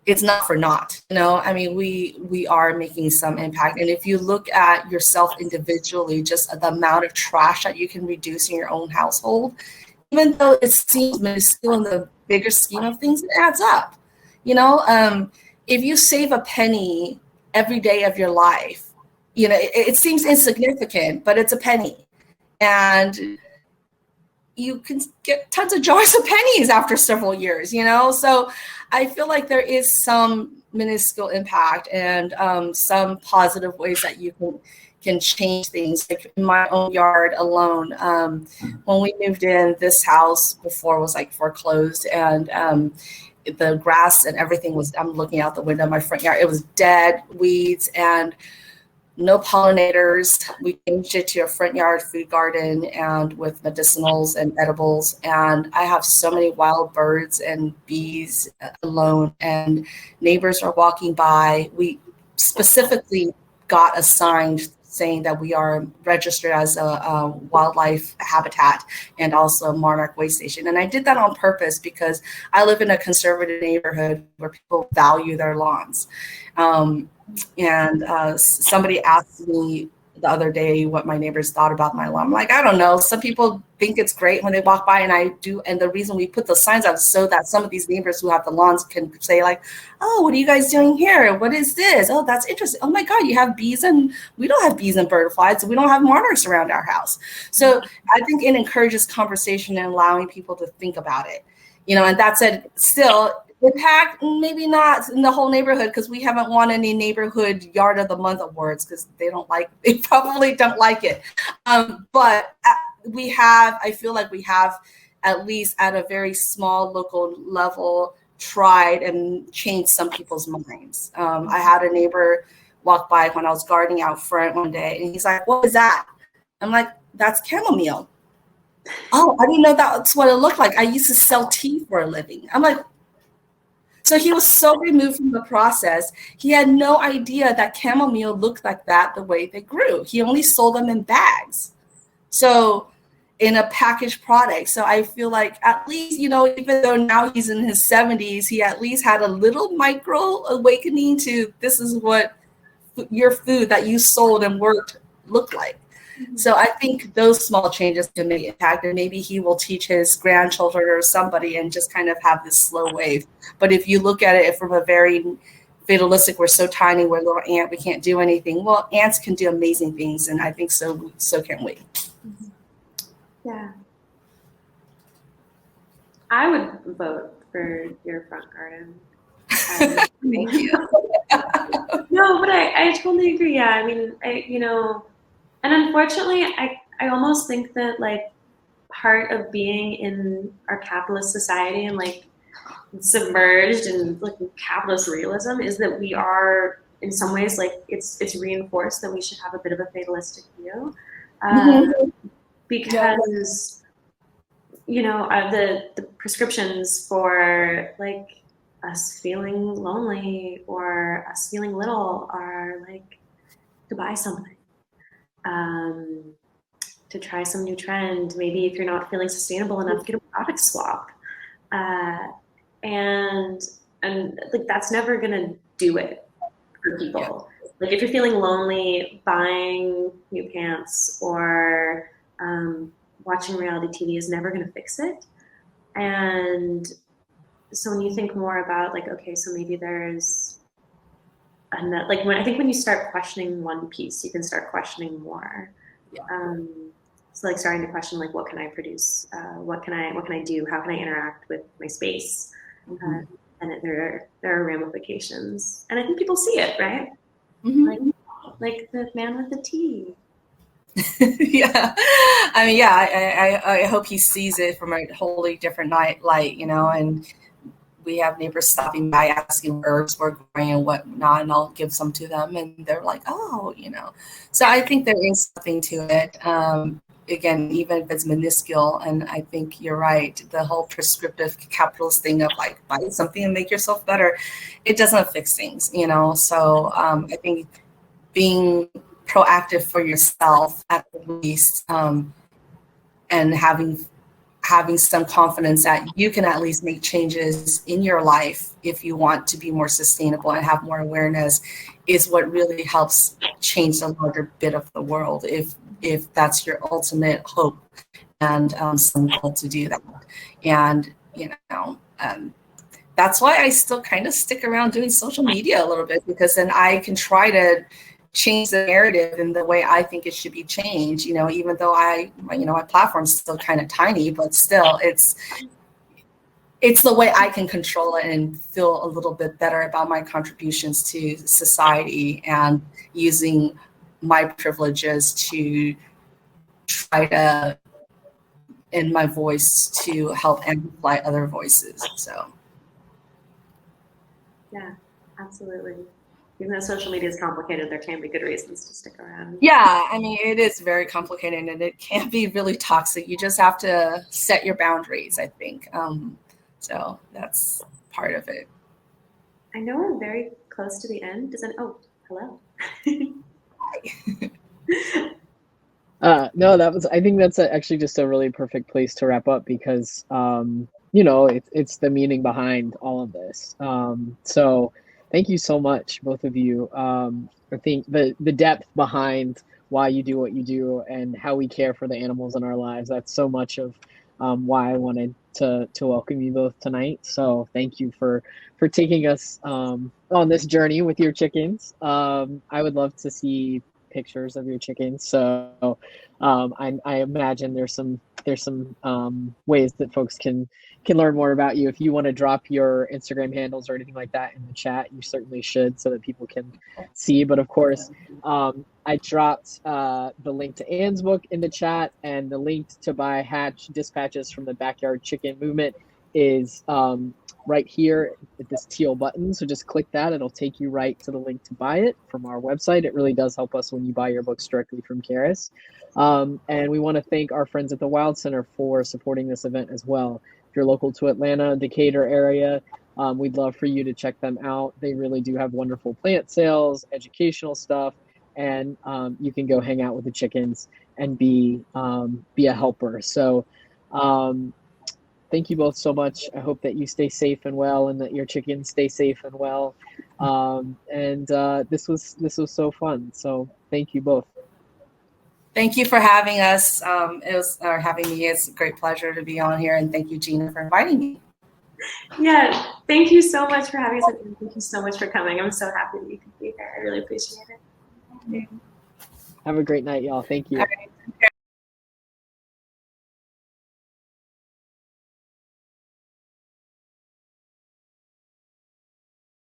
[SPEAKER 4] it's not for naught, you know. I mean, we are making some impact. And if you look at yourself individually, just the amount of trash that you can reduce in your own household, even though it seems minuscule in the bigger scheme of things, it adds up. You know, if you save a penny every day of your life, it seems insignificant, but it's a penny. And you can get tons of jars of pennies after several years, So I feel like there is some minuscule impact and some positive ways that you can change things. Like in my own yard alone, when we moved in, this house before was like foreclosed, and the grass and everything was, I'm looking out the window of my front yard, it was dead, weeds, and no pollinators. We changed it to a front yard food garden and with medicinals and edibles. And I have so many wild birds and bees alone, and neighbors are walking by. We specifically got a sign saying that we are registered as a wildlife habitat and also monarch way station. And I did that on purpose because I live in a conservative neighborhood where people value their lawns. And somebody asked me the other day what my neighbors thought about my lawn. I'm like, I don't know. Some people think it's great when they walk by, and I do. And the reason we put those signs up is so that some of these neighbors who have the lawns can say like, oh, what are you guys doing here? What is this? Oh, that's interesting. Oh my God, you have bees, and we don't have bees and butterflies. We don't have monarchs around our house. So I think it encourages conversation and allowing people to think about it. And that said, still, impact, maybe not in the whole neighborhood, because we haven't won any neighborhood yard of the month awards because they probably don't like it. But I feel like we have, at least at a very small local level, tried and changed some people's minds. I had a neighbor walk by when I was gardening out front one day, and he's like, what is that? I'm like, that's chamomile. Oh, I didn't know that's what it looked like. I used to sell tea for a living. I'm like, so he was so removed from the process. He had no idea that chamomile looked like that the way they grew. He only sold them in bags. So in a packaged product. So I feel like at least, even though now he's in his 70s, he at least had a little micro awakening to this is what your food that you sold and worked looked like. So I think those small changes can make impact, and maybe he will teach his grandchildren or somebody and just kind of have this slow wave. But if you look at it from a very fatalistic, we're so tiny, we're a little ant, we can't do anything. Well, ants can do amazing things, and I think so can we.
[SPEAKER 3] Yeah. I would vote for your front garden.
[SPEAKER 4] Thank you.
[SPEAKER 3] No, but I totally agree. Yeah, I mean, and unfortunately, I almost think that like part of being in our capitalist society and like submerged in like capitalist realism is that we are in some ways like it's reinforced that we should have a bit of a fatalistic view, because the prescriptions for like us feeling lonely or us feeling little are like to buy something. To try some new trend. Maybe if you're not feeling sustainable enough, get a product swap. And like that's never gonna do it for people. Like if you're feeling lonely, buying new pants or watching reality TV is never gonna fix it. And so when you think more about like, okay, so maybe there's like I think when you start questioning one piece, you can start questioning more. So like starting to question like, what can I produce? What can I do? How can I interact with my space? And there are ramifications, and I think people see it, right? Like the man with the tea.
[SPEAKER 4] Yeah, I mean, yeah, I hope he sees it from a wholly different light, and we have neighbors stopping by asking where herbs we're growing and whatnot, and I'll give some to them, and they're like, oh, So I think there is something to it. Again, even if it's minuscule, and I think you're right, the whole prescriptive capitalist thing of like buy something and make yourself better, it doesn't fix things, So I think being proactive for yourself at least, and having some confidence that you can at least make changes in your life if you want to be more sustainable and have more awareness is what really helps change the larger bit of the world, if that's your ultimate hope and some goal to do that. And that's why I still kind of stick around doing social media a little bit, because then I can try to change the narrative in the way I think it should be changed. You know, even though my platform's still kind of tiny, but still, it's the way I can control it and feel a little bit better about my contributions to society and using my privileges to try to, in my voice, to help amplify other voices. So.
[SPEAKER 3] Yeah, absolutely. Even though social media is complicated, there can be good reasons to stick around.
[SPEAKER 4] Yeah, I mean, it is very complicated and it can be really toxic. You just have to set your boundaries, I think. So that's part of it.
[SPEAKER 3] I know we're very close to the end. Oh, hello.
[SPEAKER 1] No, I think that's actually just a really perfect place to wrap up because, you know, it's the meaning behind all of this. So thank you so much, both of you. I think the depth behind why you do what you do and how we care for the animals in our lives, that's so much of why I wanted to welcome you both tonight. So thank you for taking us on this journey with your chickens. I would love to see pictures of your chickens. So I imagine there's some ways that folks can learn more about you. If you want to drop your Instagram handles or anything like that in the chat, you certainly should so that people can see. But of course, I dropped the link to Anne's book in the chat, and the link to buy Hatch Dispatches from the Backyard Chicken Movement is right here at this teal button. So just click that. It'll take you right to the link to buy it from our website. It really does help us when you buy your books directly from Charis. And we want to thank our friends at the Wylde Center for supporting this event as well. If you're local to Atlanta, Decatur area, we'd love for you to check them out. They really do have wonderful plant sales, educational stuff, and you can go hang out with the chickens and be a helper. So thank you both so much. I hope that you stay safe and well, and that your chickens stay safe and well. And this was so fun. So thank you both.
[SPEAKER 4] Thank you for having us. Having me. It's a great pleasure to be on here, and thank you, Gina, for inviting me.
[SPEAKER 3] Yeah, thank you so much for having us, and thank you so much for coming. I'm so happy that you could be here. I really appreciate it.
[SPEAKER 1] Have a great night, y'all. Thank you.
[SPEAKER 4] All right.